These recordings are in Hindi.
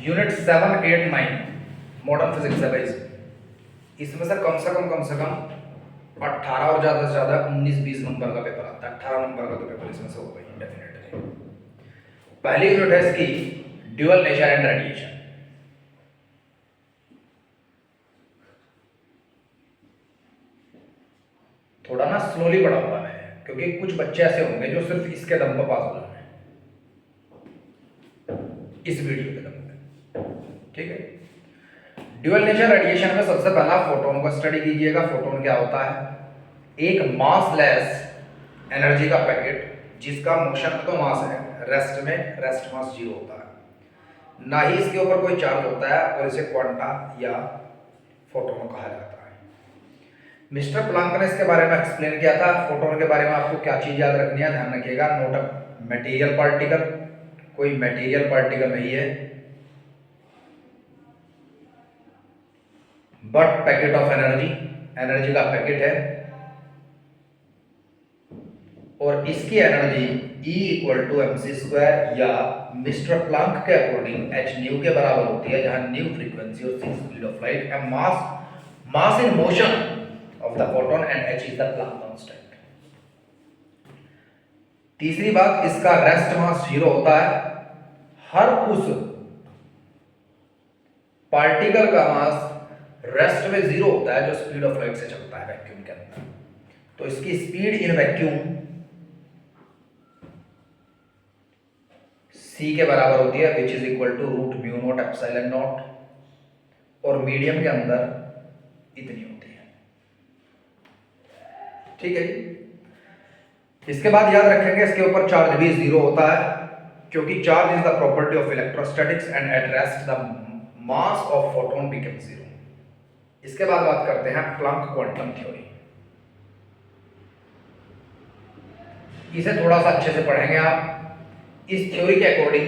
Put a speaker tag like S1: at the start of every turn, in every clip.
S1: यूनिट 7, 8, 9 मॉडर्न फिजिक्स है भाई। इसमें से कम 18 और ज़्यादा से ज़्यादा 19-20 नंबर का पेपर आता है। 18 नंबर का तो पेपर इसमें से होगा ही डेफिनेटली। पहली यूनिट है इसकी ड्यूअल नेचर एंड रेडिएशन। थोड़ा ना स्लोली पढ़ाऊंगा मैं, क्योंकि कुछ बच्चे ऐसे होंगे जो सिर्फ इसके दम पर पास हो जाते हैं, इस वीडियो के दम पे। ठीक है। ड्यूअल नेचर रेडिएशन में सबसे पहला फोटोन को स्टडी कीजिएगा। फोटोन क्या होता है? एक मासलेस एनर्जी का पैकेट जिसका मोशन में तो मास है, रेस्ट में रेस्ट मास 0 होता है, ना ही इसके ऊपर कोई चार्ज होता है, और इसे क्वांटा या फोटोन कहा जाता है। मिस्टर प्लैंक ने इसके बारे में एक्सप्लेन किया था। फोटोन के बारे में आपको क्या चीज याद रखनी है, ध्यान रखिएगा। नोट अ मटेरियल पार्टिकल, कोई मटेरियल पार्टिकल नहीं है, but packet of energy, energy का पैकेट है, और इसकी एनर्जी E = mc² या मिस्टर प्लैंक के अकॉर्डिंग h न्यू के बराबर होती है, जहां न्यू फ्रीक्वेंसी और c speed of light and mass in motion of the photon and h is the Planck constant. तीसरी बात, इसका रेस्ट मास 0 होता है। हर उस पार्टिकल का मास रेस्ट में 0 होता है जो स्पीड ऑफ लाइट से चलता है वैक्यूम के अंदर। तो इसकी स्पीड इन वैक्यूम c के बराबर होती है, विच इज इक्वल टू √μ0ε0, और मीडियम के अंदर इतनी होती है। ठीक है जी। इसके बाद याद रखेंगे इसके ऊपर चार्ज भी 0 होता है, क्योंकि charge is the property of electrostatics and at rest the mass of photon become 0। इसके बाद बात करते हैं प्लैंक क्वांटम थ्योरी। इसे थोड़ा सा अच्छे से पढ़ेंगे आप। इस थ्योरी के according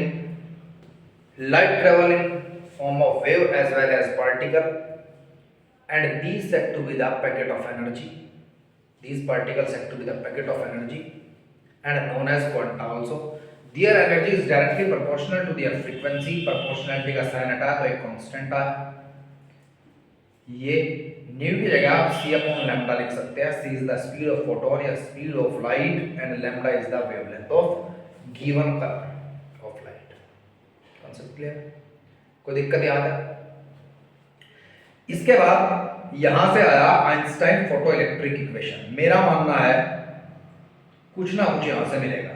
S1: light travel in form of wave as well as particle and these set to be the packet of energy, these particles said to be the packet of energy and known as quanta also. Their energy is directly proportional to their frequency. Proportionality का साइन हटा तो एक कांस्टेंट आ, ये न्यू की जगह आप c/λ लिख सकते हैं। c is the speed of photon या speed of light and lambda is the wavelength of given color of light. Concept clear? कोई दिक्कत याद है? इसके बाद यहां से आया आइंस्टाइन फोटो इलेक्ट्रिक इक्वेशन। मेरा मानना है कुछ ना कुछ यहां से मिलेगा।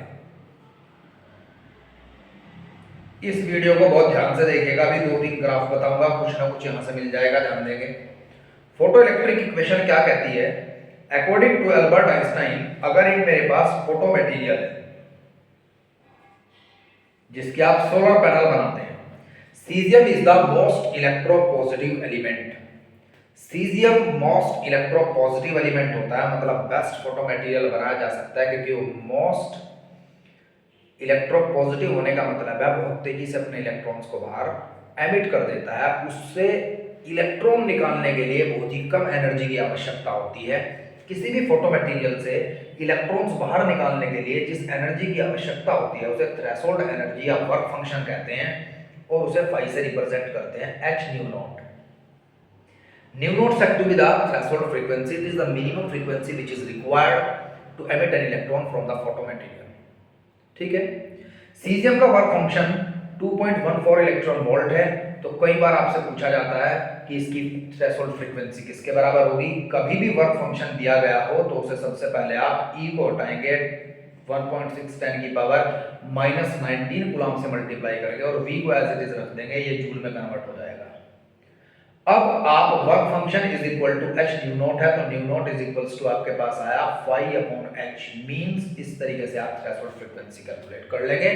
S1: इस वीडियो को बहुत ध्यान से देखिएगा, अभी 2-3 ग्राफ बताऊंगा, कुछ ना कुछ यहां से मिल जाएगा, ध्यान देंगे। फोटो इलेक्ट्रिक इक्वेशन क्या कहती है? अकॉर्डिंग टू एल्बर्ट आइंस्टाइन, अगर एक मेरे पास फोटो मटेरियल है जिसके आप सोलर पैनल बनाते हैं, caesium is the most electropositive element. Caesium most electropositive element होता है, मतलब बेस्ट फोटो मटेरियल बनाया जा सकता है, क्योंकि वो मोस्ट इलेक्ट्रोपॉजिटिव होने का मतलब है बहुत तेजी से अपने इलेक्ट्रॉन्स को बाहर एमिट कर देता है। उससे इलेक्ट्रॉन निकालने के लिए बहुत ही कम एनर्जी की आवश्यकता होती है। किसी भी फोटो मटेरियल से इलेक्ट्रॉन्स बाहर निकालने के लिए जिस एनर्जी की आवश्यकता होती है उसे थ्रेशोल्ड एनर्जी या वर्क फंक्शन कहते हैं, और उसे फाई से रिप्रेजेंट करते हैं h ν0। Nu naught said to be the threshold frequency. It is the minimum frequency which is required to emit an electron from the photomaterial. ठीक है। सीजियम का वर्क फंक्शन 2.14 इलेक्ट्रॉन वोल्ट है। तो कई बार आपसे पूछा जाता है कि इसकी थ्रेशोल्ड फ्रीक्वेंसी किसके बराबर होगी। कभी भी वर्क फंक्शन दिया गया हो तो उसे सबसे पहले आप E को हटाएंगे, 1.610⁻⁻19 कूलम से मल्टीप्लाई करेंगे, और V को एज इट इज रख देंगे, ये जूल में कन्वर्ट हो जाएगा। अब आप work function is equal to h ν0 है, तो ν0 इज इक्वल्स टू आपके पास आया φ/h। मींस इस तरीके से आप थ्रेशोल्ड फ्रीक्वेंसी कैलकुलेट कर लेंगे।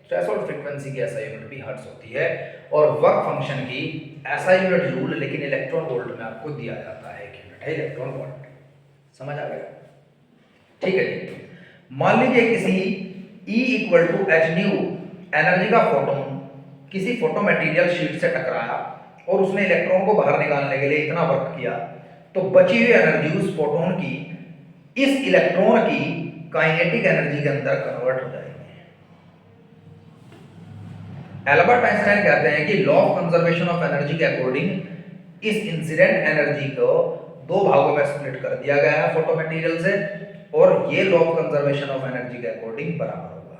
S1: थ्रेशोल्ड फ्रीक्वेंसी की ऐसा यूनिट भी हर्ट्ज होती है, और वर्क फंक्शन की ऐसा यूनिट जूल, लेकिन इलेक्ट्रॉन वोल्ट में आपको दिया जाता है। एक यूनिट है इलेक्ट्रॉन वोल्ट। समझ आ गया? ठीक है जी। मान लीजिए किसी E = h ν एनर्जी का फोटोन किसी फोटो मटेरियल शीट से टकराया और उसने इलेक्ट्रॉन को बाहर निकालने के लिए इतना वर्क किया, तो बची हुई एनर्जी उस फोटोन की इस इलेक्ट्रॉन की काइनेटिक एनर्जी के अंदर कन्वर्ट हो जाएगी। एल्बर्ट आइंस्टाइन कहते हैं कि law of conservation of energy के अकॉर्डिंग इस इंसिडेंट एनर्जी को दो भागों में स्प्लिट कर दिया गया है फोटो मटेरियल से, और ये law of conservation of energy के अकॉर्डिंग बराबर होगा।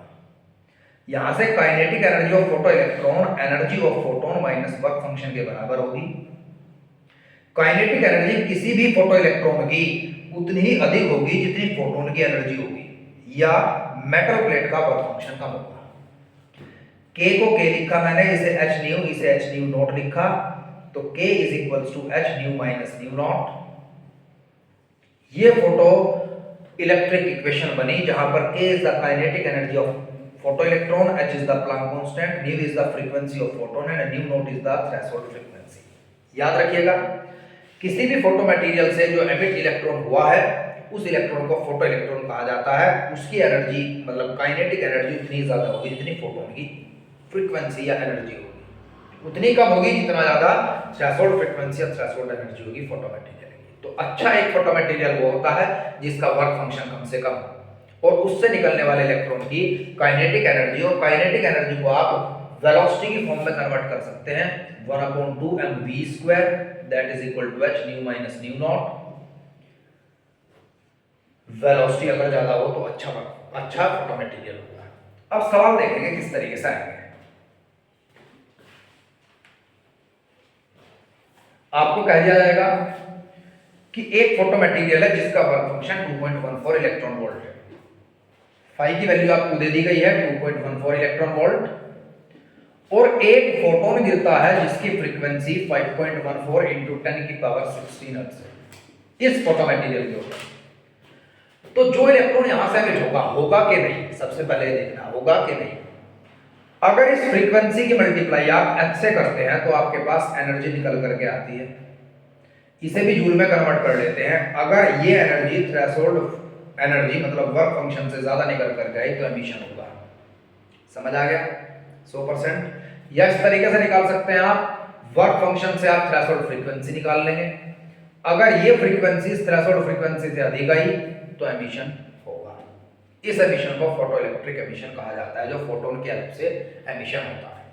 S1: यहां से kinetic energy of photo electron energy of photon minus work function के बराबर होगी। काइनेटिक एनर्जी किसी भी फोटो इलेक्ट्रॉन की उतनी ही अधिक होगी जितनी फोटोन की एनर्जी होगी, या मेटल प्लेट का वर्क फंक्शन कम होगा। K को K लिखा मैंने, इसे h न्यू, इसे h न्यू नॉट लिखा, तो K is equals to h nu minus nu nought. ये फोटो इलेक्ट्रिक इक्वेशन बनी जहां पर K is the kinetic energy of photo electron, h is the Planck constant, nu is the frequency of photon and nu nought is the threshold frequency. याद रखिएगा, किसी भी फोटो मटेरियल से जो एमिट इलेक्ट्रॉन हुआ है उस इलेक्ट्रॉन को फोटो इलेक्ट्रॉन कहा जाता है। उसकी एनर्जी मतलब काइनेटिक एनर्जी उतनी ज्यादा होगी जितनी फोटोन की फ्रीक्वेंसी या एनर्जी होगी, उतनी कम होगी जितना ज्यादा थ्रेशोल्ड फ्रीक्वेंसी या थ्रेशोल्ड एनर्जी होगी फोटो मटेरियल की। तो अच्छा एक फोटो मटेरियल वो होता है जिसका वर्क फंक्शन कम से कम हो, और उससे निकलने वाले इलेक्ट्रॉन की काइनेटिक एनर्जी, और काइनेटिक एनर्जी को आप वेलोसिटी की फॉर्म में कन्वर्ट कर सकते हैं 1/2 mv² that is equal to h nu minus nu nought. Velocity अगर ज्यादा हो तो अच्छा फोटो मटेरियल होगा। अब सवाल देखेंगे किस तरीके से आएंगे। आपको कह दिया जाएगा कि एक फोटो मटेरियल है जिसका वर्क फंक्शन 2.14 इलेक्ट्रॉन वोल्ट है। फाई की वैल्यू आपको दे दी गई है 2.14 इलेक्ट्रॉन वोल्ट, और एक फोटोन गिरता है जिसकी फ्रीक्वेंसी 5.14 इंटू 10 की पावर 16 हर्ट्ज है इस फोटो मटेरियल के ऊपर। तो जो इलेक्ट्रॉन यहां से एमिट होगा कि नहीं, सबसे पहले देखना होगा कि नहीं। अगर इस फ्रीक्वेंसी की मल्टीप्लाई आप h से करते हैं तो आपके पास एनर्जी निकल करके आती है। इसे भी जूल में कन्वर्ट कर लेते हैं। अगर ये एनर्जी थ्रेशोल्ड एनर्जी मतलब वर्क फंक्शन से ज्यादा निकल करके आई तो एमिशन होगा। समझ आ गया 100%। या इस तरीके से निकाल सकते हैं आप, वर्क फंक्शन से आप थ्रेशोल्ड फ्रीक्वेंसी निकाल लेंगे। अगर ये फ्रीक्वेंसी थ्रेशोल्ड फ्रीक्वेंसी से अधिक आई तो एमिशन होगा। इस एमिशन को फोटो इलेक्ट्रिक एमिशन कहा जाता है, जो फोटोन की हेल्प से एमिशन होता है।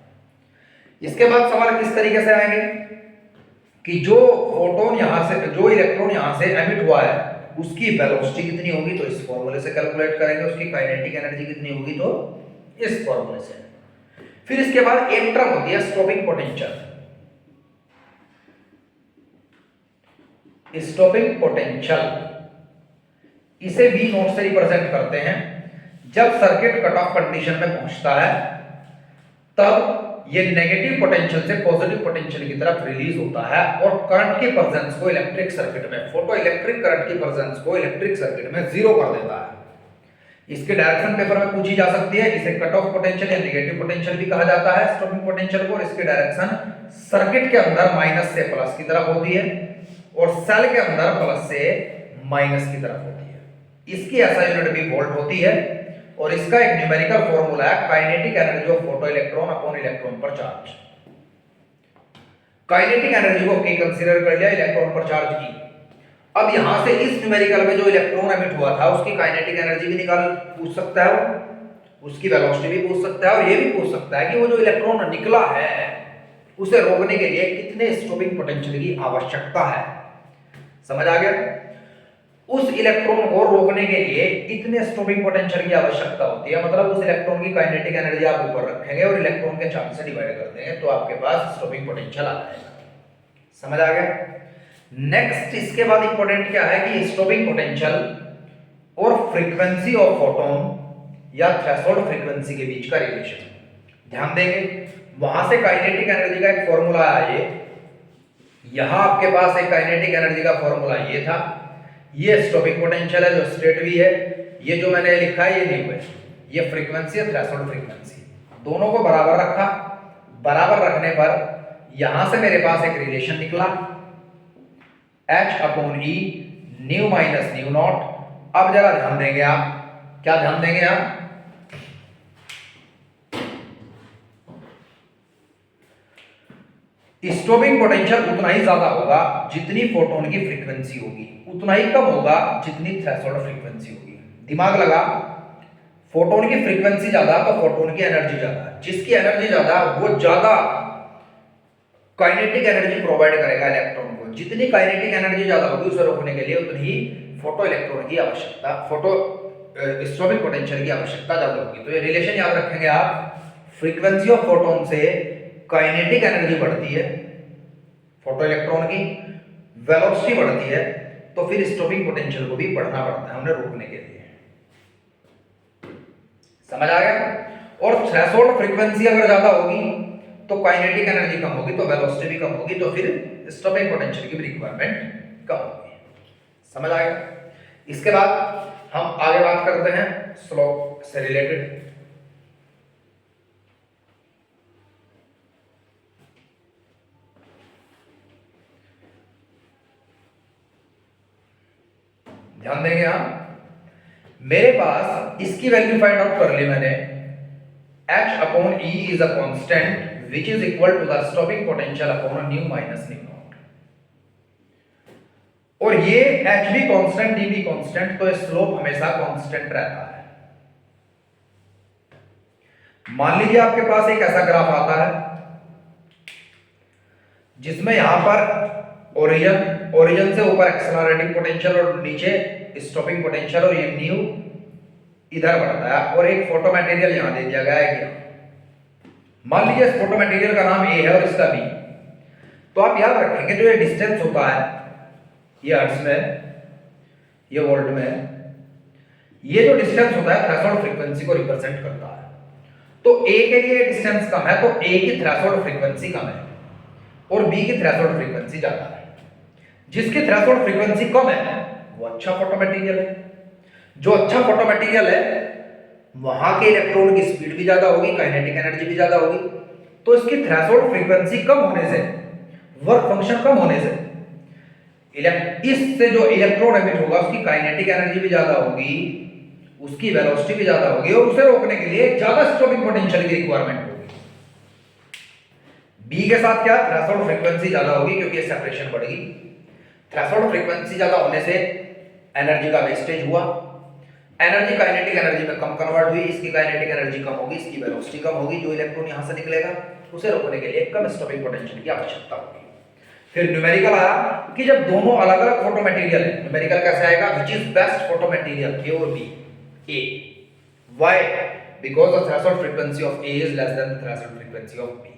S1: इसके बाद सवाल किस तरीके से आएंगे कि जो फोटोन यहां से, जो इलेक्ट्रॉन यहां से एमिट हुआ है उसकी वेलोसिटी कितनी होगी, तो इस फॉर्मूले से कैलकुलेट करेंगे। उसकी काइनेटिक एनर्जी कितनी होगी, तो इस फॉर्मूले से। फिर इसके बाद एक टर्म होती है स्टॉपिंग पोटेंशियल। स्टॉपिंग पोटेंशियल इसे V नोट से रिप्रेजेंट करते हैं। जब सर्किट कट ऑफ कंडीशन में पहुंचता है तब ये नेगेटिव पोटेंशियल से पॉजिटिव पोटेंशियल की तरफ रिलीज होता है, और करंट की प्रेजेंस को इलेक्ट्रिक सर्किट में, फोटो इलेक्ट्रिक करंट की प्रेजेंस को इलेक्ट्रिक सर्किट में जीरो कर देता है। इसकी डायरेक्शन पेपर में पूछी जा सकती है। इसे कट ऑफ पोटेंशियल या नेगेटिव पोटेंशियल भी कहा जाता है स्टॉपिंग पोटेंशियल को। और इसकी डायरेक्शन सर्किट के अंदर माइनस से प्लस की तरफ होती है, और सेल के अंदर प्लस से माइनस की तरफ होती है। इसकी ऐसा यूनिट भी वोल्ट होती है, और इसका एक न्यूमेरिकल फॉर्मूला है kinetic energy of photo electron upon electron पर चार्ज। काइनेटिक एनर्जी को K कंसीडर कर लिया इलेक्ट्रॉन पर चार्ज की। अब यहां से इस न्यूमेरिकल में जो इलेक्ट्रॉन एमिट हुआ था उसकी काइनेटिक एनर्जी भी पूछ सकता है, उसकी वेलोसिटी भी पूछ सकता है, और ये भी पूछ सकता है कि वो जो इलेक्ट्रॉन निकला है उसे रोकने के लिए कितने स्टॉपिंग पोटेंशियल की आवश्यकता है। समझ आ गया? उस इलेक्ट्रॉन को रोकने के लिए इतने स्टॉपिंग पोटेंशियल की आवश्यकता होती है। मतलब उस इलेक्ट्रॉन की काइनेटिक एनर्जी आप ऊपर रखेंगे और इलेक्ट्रॉन के चार्ज से डिवाइड कर देंगे तो आपके पास स्टॉपिंग पोटेंशियल आ जाएगा। समझ आ गया? नेक्स्ट इसके बाद इंपॉर्टेंट क्या है कि स्टॉपिंग पोटेंशियल और फ्रीक्वेंसी ऑफ फोटोन या थ्रेशोल्ड फ्रीक्वेंसी के बीच का रिलेशन ध्यान देंगे। वहां से काइनेटिक एनर्जी का एक फॉर्मूला है, यहां आपके पास एक काइनेटिक एनर्जी का फॉर्मूला ये था। ये स्टॉपिंग पोटेंशियल है जो स्ट्रेट V है, ये जो मैंने लिखा है ये न्यू है। ये फ्रीक्वेंसी है थ्रेशोल्ड फ्रीक्वेंसी, दोनों को बराबर रखा। बराबर रखने पर यहां से मेरे पास एक रिलेशन निकला H/E new minus nu not. अब जरा ध्यान देंगे आप, क्या ध्यान देंगे आप, स्टॉपिंग पोटेंशियल उतना ही ज्यादा होगा जितनी फोटोन की फ्रीक्वेंसी होगी, उतना ही कम होगा जितनी थ्रेशोल्ड फ्रीक्वेंसी होगी। दिमाग लगा, फोटोन की फ्रीक्वेंसी ज्यादा तो फोटोन की एनर्जी ज्यादा, जिसकी एनर्जी ज्यादा वो ज्यादा काइनेटिक एनर्जी प्रोवाइड करेगा इलेक्ट्रॉन को। जितनी काइनेटिक एनर्जी ज्यादा होगी उसे रोकने के लिए उतनी ही फोटो इलेक्ट्रॉन की आवश्यकता, फोटो स्टॉपिंग पोटेंशियल की आवश्यकता ज्यादा होगी। तो ये रिलेशन याद रखेंगे आप, फ्रीक्वेंसी ऑफ फोटोन से काइनेटिक एनर्जी बढ़ती है फोटो इलेक्ट्रॉन की, वेलोसिटी बढ़ती है, तो फिर स्टॉपिंग पोटेंशियल को भी बढ़ना पड़ता है उन्हें रोकने के लिए। समझ आ गया? और थ्रेशोल्ड फ्रीक्वेंसी अगर ज्यादा होगी तो काइनेटिक एनर्जी कम होगी, तो वेलोसिटी भी कम होगी, तो फिर स्टॉपिंग पोटेंशियल की भी रिक्वायरमेंट कम होगी। समझ आ गया? इसके बाद हम आगे बात करते हैं स्लोप से रिलेटेड। ध्यान देंगे आप, मेरे पास इसकी वैल्यू फाइंड आउट कर ली मैंने, h upon e is a constant which is equal to the stopping potential upon nu minus nu nought. और ये h भी कांस्टेंट, d भी कांस्टेंट, तो स्लोप हमेशा कांस्टेंट रहता है। मान लीजिए आपके पास एक ऐसा ग्राफ आता है जिसमें यहां पर ओरिजिन से ऊपर एक्सेलरेटिंग पोटेंशियल और नीचे स्टॉपिंग पोटेंशियल, और ये न्यू इधर बढ़ता है, और एक फोटो मटेरियल यहां दे दिया गया है क्या। मान लीजिए इस फोटो मटेरियल का नाम A है और इसका B। तो आप याद रखेंगे जो ये डिस्टेंस होता है, ये हर्ट्ज में, ये वोल्ट में, ये जो डिस्टेंस होता है थ्रेशोल्ड फ्रीक्वेंसी को रिप्रेजेंट करता है। तो A के लिए डिस्टेंस कम है तो A की थ्रेशोल्ड फ्रीक्वेंसी कम है और B की थ्रेशोल्ड फ्रीक्वेंसी ज्यादा है। जिसकी थ्रेशोल्ड फ्रीक्वेंसी कम है वो अच्छा फोटो मटेरियल है। जो अच्छा फोटो मटेरियल है वहां के इलेक्ट्रॉन की स्पीड भी ज्यादा होगी, काइनेटिक एनर्जी भी ज्यादा होगी, तो इसकी थ्रेशोल्ड फ्रीक्वेंसी कम होने से, वर्क फंक्शन कम होने से, इससे जो इलेक्ट्रॉन एमिट होगा उसकी काइनेटिक एनर्जी भी ज्यादा होगी, उसकी वेलोसिटी भी ज्यादा होगी, और उसे रोकने के लिए ज्यादा स्टॉपिंग पोटेंशियल की रिक्वायरमेंट होगी। बी के साथ क्या, थ्रेशोल्ड फ्रीक्वेंसी ज्यादा होगी क्योंकि सेपरेशन बढ़ेगी। थ्रेशोल्ड फ्रीक्वेंसी ज्यादा होने से एनर्जी का वेस्टेज हुआ, एनर्जी काइनेटिक एनर्जी में कम कन्वर्ट हुई, इसकी काइनेटिक एनर्जी कम होगी, इसकी वेलोसिटी कम होगी, जो इलेक्ट्रॉन यहां से निकलेगा उसे रोकने के लिए कम स्टॉपिंग पोटेंशियल की आवश्यकता होगी। फिर न्यूमेरिकल आया कि जब दोनों अलग अलग फोटो मटेरियल है, न्यूमेरिकल कैसे आएगा, which is best photo material, A और B. A why, because the threshold frequency of A is less than the threshold frequency of B.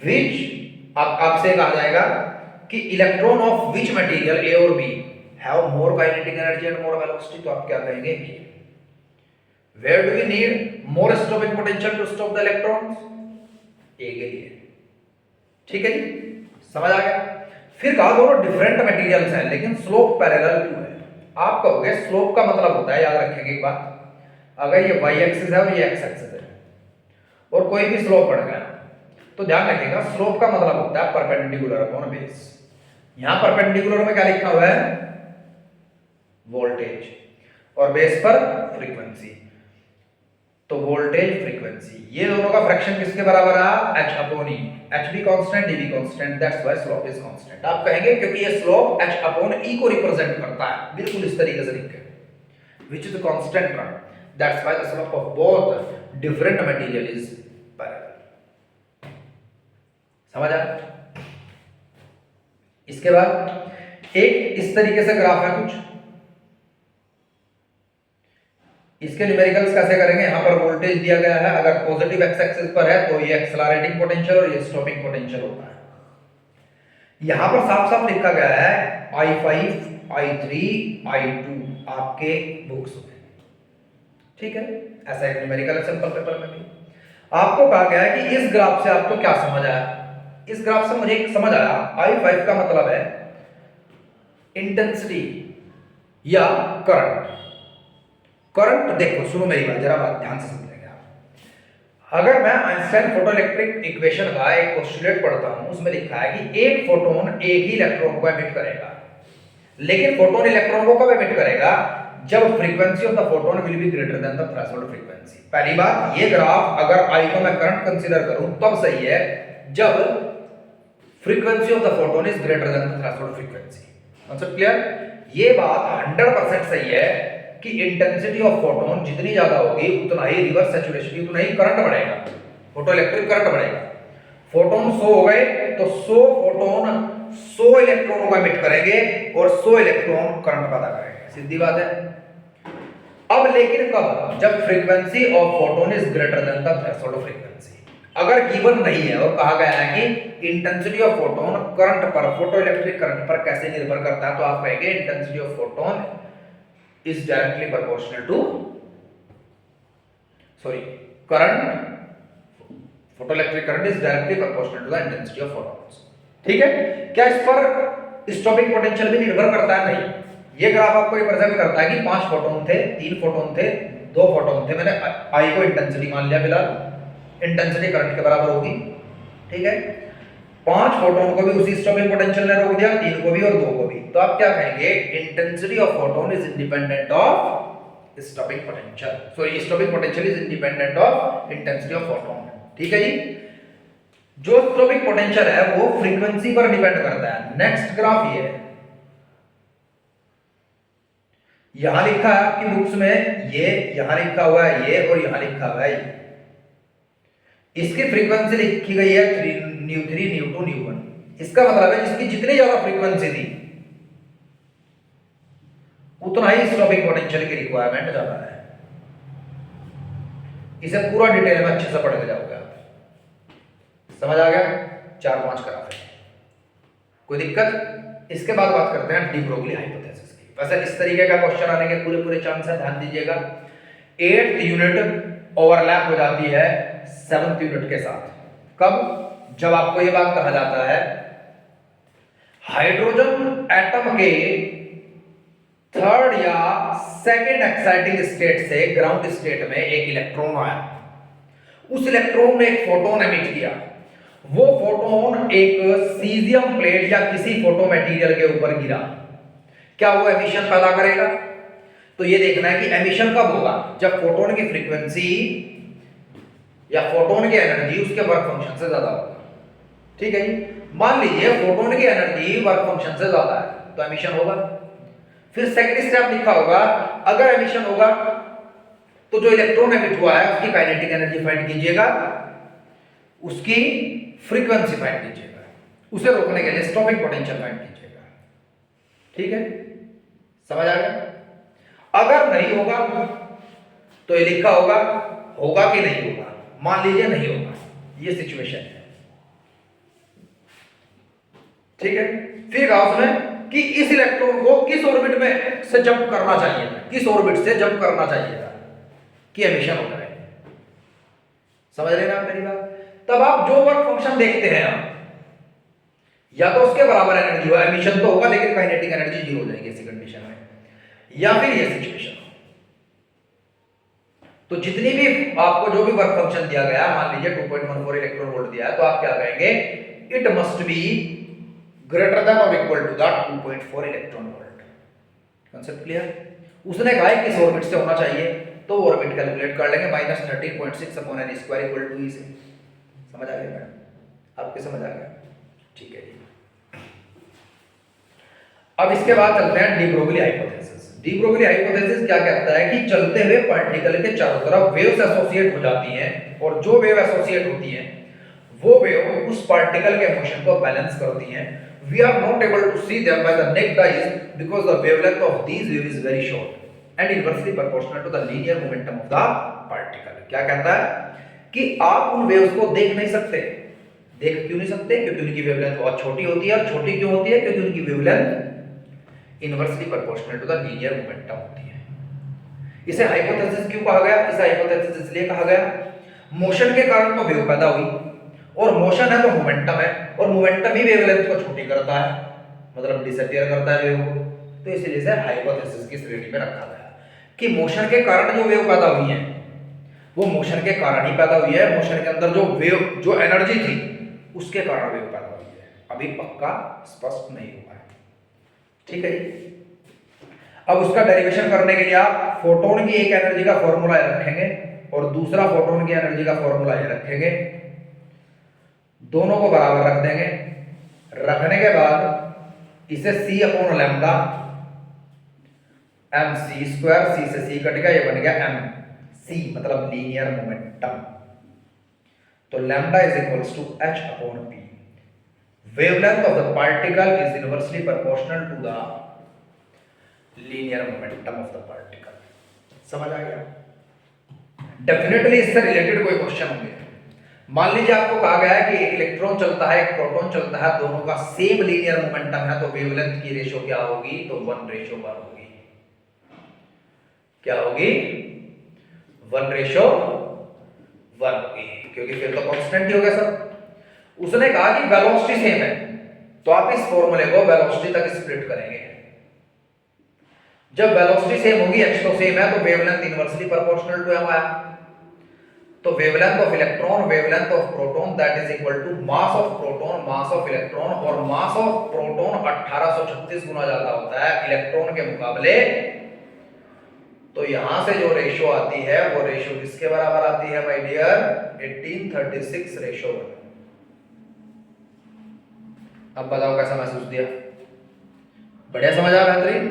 S1: Which आपसे कहा जाएगा कि electron of which material A और B have more kinetic energy and more velocity, तो आप क्या कहेंगे, B. Where do we need more stopping potential to stop the electrons, A के लिए। ठीक है जी, समझ आ गया। फिर कहा दोनों डिफरेंट मटेरियल्स हैं लेकिन स्लोप पैरेलल क्यों है। आप कहोगे स्लोप का मतलब होता है, याद रखेंगे एक बात, अगर ये y एक्सिस है और ये x एक्सिस है और कोई भी स्लोप बढ़ गया तो ध्यान रखिएगा स्लोप का मतलब होता है परपेंडिकुलर अपॉन बेस। यहां परपेंडिकुलर में क्या लिखा हुआ है, वोल्टेज, और बेस पर फ्रीक्वेंसी, तो वोल्टेज फ्रीक्वेंसी, ये दोनों का फ्रैक्शन किसके बराबर है, h अपॉन e। h भी कांस्टेंट, d भी constant, that's why slope is constant. आप कहेंगे क्योंकि ये स्लोप h अपॉन e को रिप्रेजेंट करता है, बिल्कुल इस तरीके से लिखें, which is a constant term, that's why the slope of both different material is parallel. समझ आया। इसके बाद एक इस तरीके से ग्राफ है कुछ, इसके न्यूमेरिकल्स कैसे करेंगे, यहां पर वोल्टेज दिया गया है, अगर पॉजिटिव एक्स एक्सिस पर है तो ये एक्सेलरेटिंग पोटेंशियल और ये स्टॉपिंग पोटेंशियल होता है। यहां पर साफ साफ लिखा गया है I5, I3, I2 आपके बुक्स में, ठीक है, ऐसा एक न्यूमेरिकल है सिंपल पेपर में भी। आपको कहा गया है कि इस ग्राफ से आपको क्या समझ आया, इस ग्राफ से मुझे एक समझ आया, I5 का मतलब है इंटेंसिटी या करंट। करंट देखो, सुनो मेरी बात, जरा बात ध्यान से समझेंगे आप। अगर मैं आइंस्टाइन फोटोइलेक्ट्रिक इक्वेशन का एक पोस्टुलेट पढ़ता हूं, उसमें लिखा है कि एक फोटोन एक ही इलेक्ट्रॉन को एमिट करेगा, लेकिन फोटोन इलेक्ट्रॉन को कब एमिट करेगा, जब frequency of the photon will be greater than the threshold frequency. पहली बात, ये ग्राफ अगर I को मैं करंट कंसीडर करूं तब सही है जब frequency of the photon is greater than the threshold frequency. Concept clear. ये बात 100% सही है कि इंटेंसिटी ऑफ फोटोन जितनी ज्यादा होगी उतना ही रिवर्स सैचुरेशन, उतना ही करंट बढ़ेगा, फोटो इलेक्ट्रिक करंट बढ़ेगा। फोटोन 100 हो गए तो 100 फोटोन 100 इलेक्ट्रॉनों को एमिट करेंगे और 100 इलेक्ट्रॉन करंट पैदा करेंगे, सीधी बात है। अब लेकिन कब? जब frequency of photon is greater than the threshold of frequency. अगर गिवन नहीं है और कहा गया है कि इंटेंसिटी ऑफ फोटोन करंट पर, फोटो इलेक्ट्रिक करंट पर कैसे निर्भर करता है, तो आप कहेंगे intensity of photon is directly proportional to, sorry, current, photo electric current is directly proportional to the intensity of photons. ठीक है, क्या इस पर स्टॉपिंग पोटेंशियल भी निर्भर करता है? नहीं। ये ग्राफ आपको रिप्रेजेंट करता है कि 5 फोटोन थे, 3 फोटोन थे, 2 फोटोन थे, मैंने आई को इंटेंसिटी मान लिया, फिलहाल इंटेंसिटी करंट के बराबर होगी। ठीक है, 5 फोटोन को भी उसी स्टॉपिंग पोटेंशियल ने रोक दिया, 3 को भी और 2 को भी, तो आप क्या कहेंगे? Intensity of photon is independent of stopping potential, sorry, stopping potential is independent of intensity of photon. ठीक है जी, जो स्टॉपिंग पोटेंशियल है वो फ्रीक्वेंसी पर डिपेंड करता है। नेक्स्ट ग्राफ ये है, यहां लिखा है आपकी बुक्स में, ये यहां लिखा हुआ है ये, और यहां लिखा हुआ है ये। इसकी फ्रीक्वेंसी लिखी गई है 3 ν3 ν2 ν1। इसका मतलब है जिसकी जितनी ज्यादा फ्रीक्वेंसी थी उतना ही स्टॉपिंग पोटेंशियल की रिक्वायरमेंट ज्यादा है। इसे पूरा डिटेल में अच्छे से पढ़ के जाओगे आप, समझ आ गया? 4-5 ग्राफ है, कोई दिक्कत? इसके बाद बात करते हैं डी ब्रोगली हाइपोथेसिस की। वैसे इस तरीके का क्वेश्चन आने के पूरे चांस है, ध्यान दीजिएगा। 8th यूनिट ओवरलैप हो जाती है 7th यूनिट के साथ। कब? जब आपको यह बात कहा जाता है हाइड्रोजन एटम के 3rd या 2nd एक्साइटिंग स्टेट से ग्राउंड स्टेट में एक इलेक्ट्रॉन आया, उस इलेक्ट्रॉन ने एक फोटोन एमिट किया, वो फोटोन एक सीजियम प्लेट या किसी फोटो मटेरियल के ऊपर गिरा, क्या वो एमिशन पैदा करेगा? तो ये देखना है कि एमिशन कब होगा? जब फोटोन की फ्रीक्वेंसी या फोटोन की एनर्जी उसके वर्क फंक्शन से ज्यादा होगा। ठीक है जी, मान लीजिए फोटोन की एनर्जी वर्क फंक्शन से ज्यादा है तो एमिशन होगा। फिर सेकंड स्टेप लिखा होगा, अगर एमिशन होगा तो जो इलेक्ट्रॉन एमिट हुआ है उसकी काइनेटिक एनर्जी फाइंड कीजिएगा, उसकी फ्रीक्वेंसी फाइंड कीजिएगा, उसे रोकने के लिए स्टॉपिंग पोटेंशियल फाइंड कीजिएगा। ठीक है, समझ आ गया? अगर नहीं होगा तो ये लिखा होगा कि नहीं होगा। मान लीजिए नहीं होगा, ये सिचुएशन है। ठीक है, फिर कहा उसमें कि इस इलेक्ट्रॉन को किस ऑर्बिट में से जंप करना चाहिए था, किस ऑर्बिट से जंप करना चाहिए था कि एमिशन हो जाए। समझ रहे हैं आप मेरी बात? तब आप जो वर्क फंक्शन देखते हैं आप, या तो उसके बराबर एनर्जी हो, एमिशन तो होगा लेकिन काइनेटिक एनर्जी 0 हो जाएगी ऐसी कंडीशन में, या फिर ये सिचुएशन। तो जितनी भी आपको जो भी वर्क फंक्शन दिया गया, मान लीजिए 2.14 इलेक्ट्रॉन वोल्ट दिया है, तो आप क्या कहेंगे? It must be greater than और equal to that 2.4 electron volt. Concept clear? उसने कहा है किस ऑर्बिट से होना चाहिए, तो ऑर्बिट कैलकुलेट कर लेंगे, -13.6 upon n square equal to e से। समझ आ गया मैडम? आपके समझ आ गया? ठीक है जी। अब इसके बाद चलते हैं de Broglie hypothesis. De Broglie hypothesis क्या कहता है कि चलते हुए पार्टिकल के चारों तरफ वेव्स एसोसिएट हो जाती हैं, और जो वेव एसोसिएट होती हैं वो वेव उस पार्टिकल के मोशन को बैलेंस करती हैं। We are not able to see them by the naked eyes because the wavelength of these waves is very short and inversely proportional to the linear momentum of the particle। क्या कहता है कि आप उन वेव्स को देख नहीं सकते। देख क्यों नहीं सकते? क्योंकि उनकी वेवलेंथ बहुत छोटी होती है। और छोटी क्यों होती है? क्योंकि उनकी wavelength inversely proportional to the linear momentum होती है। इसे हाइपोथेसिस क्यों कहा गया? इसे हाइपोथेसिस इसलिए कहा गया, मोशन के कारण तो वेव पैदा हुई, और मोशन है तो मोमेंटम है, और मोमेंटम ही वेवलेंथ को छोटी करता है, मतलब डिसअपियर करता है वेव को। तो इसलिए इसे हाइपोथेसिस की श्रेणी में रखा गया कि मोशन के कारण जो वेव पैदा हुई है वो मोशन के कारण ही पैदा हुई है। मोशन के अंदर जो वेव, जो एनर्जी थी उसके कारण वेव पैदा हुई है। अभी पक्का स्पष्ट नहीं हुआ है। ठीक है जी। अब उसका डेरिवेशन करने के लिए आप फोटोन की एक एनर्जी का फॉर्मूला रखेंगे और दूसरा फोटोन की एनर्जी का फॉर्मूला रखेंगे, दोनों को बराबर रख देंगे। रखने के बाद इसे c upon lambda M C square, C से सी कट गया, ये बन गया एम सी मतलब लीनियर मोमेंटम। तो lambda is equals to H upon P. Wavelength of the particle is inversely proportional to the linear momentum of the particle. समझ आ गया? डेफिनेटली इससे रिलेटेड कोई क्वेश्चन होंगे। मान लीजिए आपको कहा गया है कि एक इलेक्ट्रॉन चलता है, एक प्रोटॉन चलता है, दोनों का सेम लीनियर मोमेंटम है, तो वेवलेंथ की रेशियो क्या होगी? तो 1:1 होगी। क्या होगी? 1:1 होगी, क्योंकि फिर तो कांस्टेंट ही हो गया सब। उसने कहा कि वेलोसिटी सेम है, तो आप इस फॉर्मूले को वेलोसिटी तक स्प्लिट करेंगे। जब वेलोसिटी सेम होगी, h तो सेम है, तो wavelength inversely proportional to m आया। तो wavelength of electron, wavelength of proton that is equal to mass of proton, mass of electron, और मास ऑफ प्रोटॉन 1836 गुना ज्यादा होता है इलेक्ट्रॉन के मुकाबले। तो यहां से जो रेशियो आती है वो रेशियो किसके बराबर आती है माय डियर? 1836:1। अब बताओ कैसा महसूस दिया? बढ़िया समझ आया? बेहतरीन।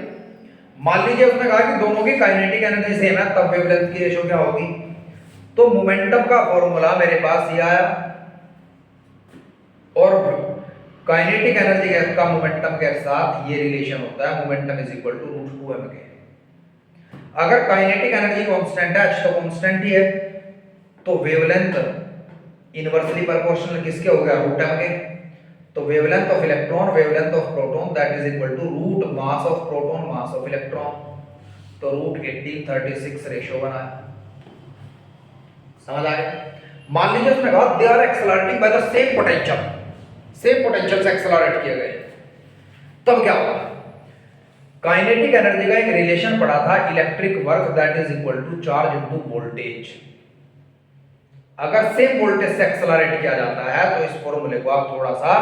S1: मान लीजिए उसने कहा कि दोनों की काइनेटिक एनर्जी सेम है, तब वेवलेंथ की रेशियो क्या होगी? तो मोमेंटम का फॉर्मूला मेरे पास ये आया, और काइनेटिक एनर्जी का मोमेंटम के साथ ये रिलेशन होता है, momentum is equal to √2m के। अगर काइनेटिक एनर्जी कांस्टेंट है, h तो कांस्टेंट ही है, तो वेवलेंथ इनवर्सली प्रोपोर्शनल किसके हो गया? √m के। तो wavelength of electron, wavelength of proton that is equal to root mass of proton, mass of electron. तो √1836 बना है। समझ आ गया? मान लीजिए उसने कहा they are accelerating by the same potential, same potential से एक्सेलरेट किए गए, तब क्या होगा? काइनेटिक एनर्जी का एक रिलेशन पढ़ा था, electric work that is equal to charge into voltage. अगर सेम वोल्टेज से एक्सेलरेट किया जाता है तो इस फॉर्मूले को आप थोड़ा सा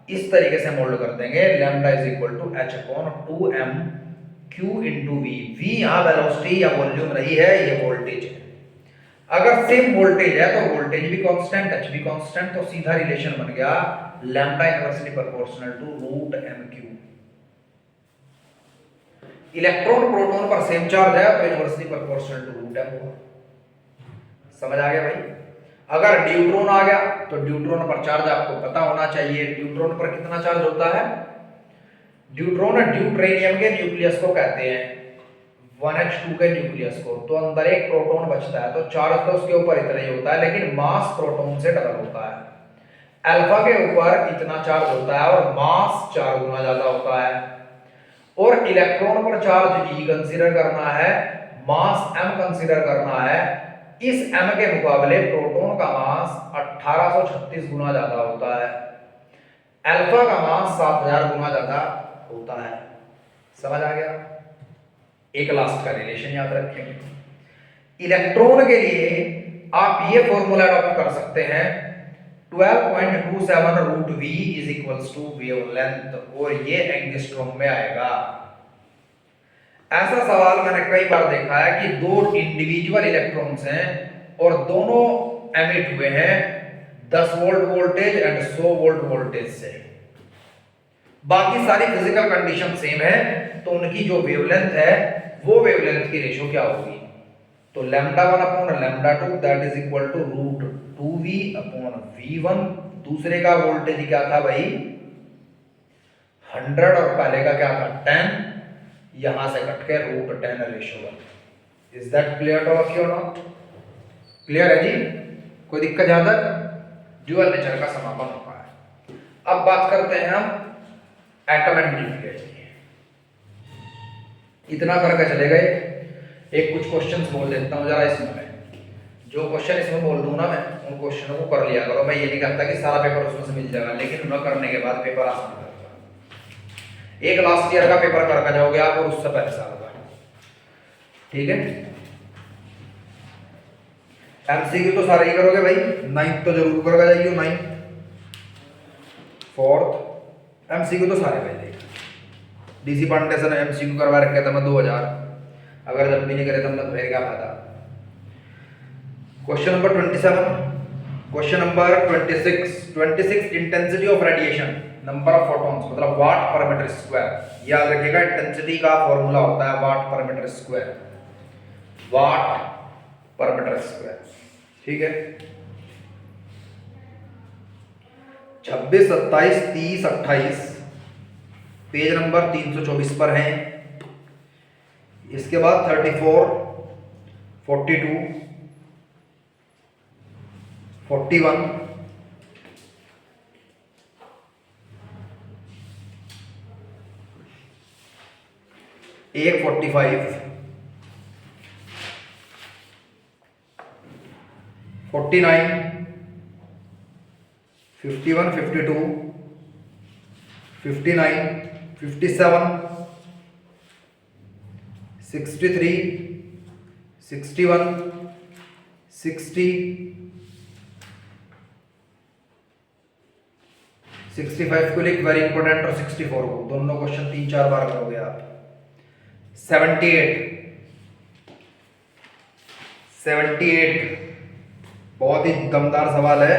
S1: इस तरीके से मोल्ड कर देंगे, lambda is equal to h upon 2m q into v। v यहां वेलोसिटी या वॉल्यूम रही है, ये वोल्टेज है। अगर सेम वोल्टेज है तो वोल्टेज भी कांस्टेंट, h भी कांस्टेंट, तो सीधा रिलेशन बन गया lambda inversely proportional to √m3। Electron proton पर सेम चार्ज है तो इनवर्सली प्रोपोर्शनल टू √m होगा। समझ आ गया भाई? अगर न्यूट्रॉन आ गया तो न्यूट्रॉन पर चार्ज आपको पता होना चाहिए, न्यूट्रॉन पर कितना चार्ज होता है? न्यूट्रॉन ड्यूटेरियम के न्यूक्लियस को कहते हैं, 1h2 के न्यूक्लियस को। तो अंदर एक प्रोटॉन बचता है, तो चार्ज तो उसके ऊपर इतना ही होता है, लेकिन मास प्रोटॉन से डबल होता है। अल्फा के ऊपर इतना चार्ज होता है और मास 4 गुना ज्यादा होता है। और इलेक्ट्रॉन पर चार्ज E कंसीडर करना है, मास m कंसीडर करना है। इस m के मुकाबले प्रोटॉन का मास 1836 गुना ज्यादा होता है, अल्फा का मास 7000 गुना ज्यादा होता है। समझ आ गया? एक लास्ट का रिलेशन याद रखेंगे। इलेक्ट्रॉन के लिए आप ये फॉर्मूला अडॉप्ट कर सकते हैं, 12.27 √v is equals to wavelength, और ये एंगस्ट्रॉम में आएगा। ऐसा सवाल मैंने कई बार देखा है कि दो इंडिविजुअल इलेक्ट्रॉन्स हैं और दोनों एमिट हुए हैं 10 volt voltage and 100 volt voltage से, बाकी सारी फिजिकल कंडीशन सेम है, तो उनकी जो वेवलेंथ है वो वेवलेंथ की रेशियो क्या होगी? तो λ1 upon λ2 that is equal to √2v upon v1। दूसरे का वोल्टेज क्या था भाई? 100, और पहले का क्या था? 10। यहां से कट के √10:1। Is that clear to all of you or not? Clear है जी? कोई दिक्कत यहां तक? ड्यूअल नेचर का समापन होता है। अब बात करते हैं हम एटम एंड न्यूक्लियस की। इतना करके चले गए। एक कुछ क्वेश्चंस बोल देता हूं जरा इसमें। जो क्वेश्चन इसमें बोल दूं ना मैं, उन क्वेश्चनों को कर लिया करो। मैं ये नहीं कहता कि सारा पेपर उसमें से मिल जाएगा, लेकिन उन्हें करने के बाद पेपर आसान होगा। एक लास्ट ईयर का पेपर करके जाओगे आप, और उससे पहले साल का। ठीक है? एमसीक्यू तो सारे ही करोगे भाई, 9th तो जरूर करके जाइए, 9th 4th एमसीक्यू तो सारे भाई देख। डीसी पांडे सर ने एमसीक्यू करवा रखे थे मैं 2000, अगर जब भी नहीं करे तो फिर क्या फायदा। Question number 27, question number 26 intensity of radiation. Number of photons मतलब वाट पर मीटर स्क्वायर। याद रखिएगा इंटेंसिटी का फॉर्मूला होता है वाट पर मीटर स्क्वायर, वाट पर मीटर स्क्वायर। ठीक है, 26, 27, 30, 28 पेज नंबर 324 पर हैं। इसके बाद 34, 42, 41, 45, 49, 51, 52, 59, 57, 63, 61, 60, 65 को लिख वेरी इंपॉर्टेंट, और 64 को, दोनों क्वेश्चन 3-4 बार करोगे आप। 78, 78 बहुत ही दमदार सवाल है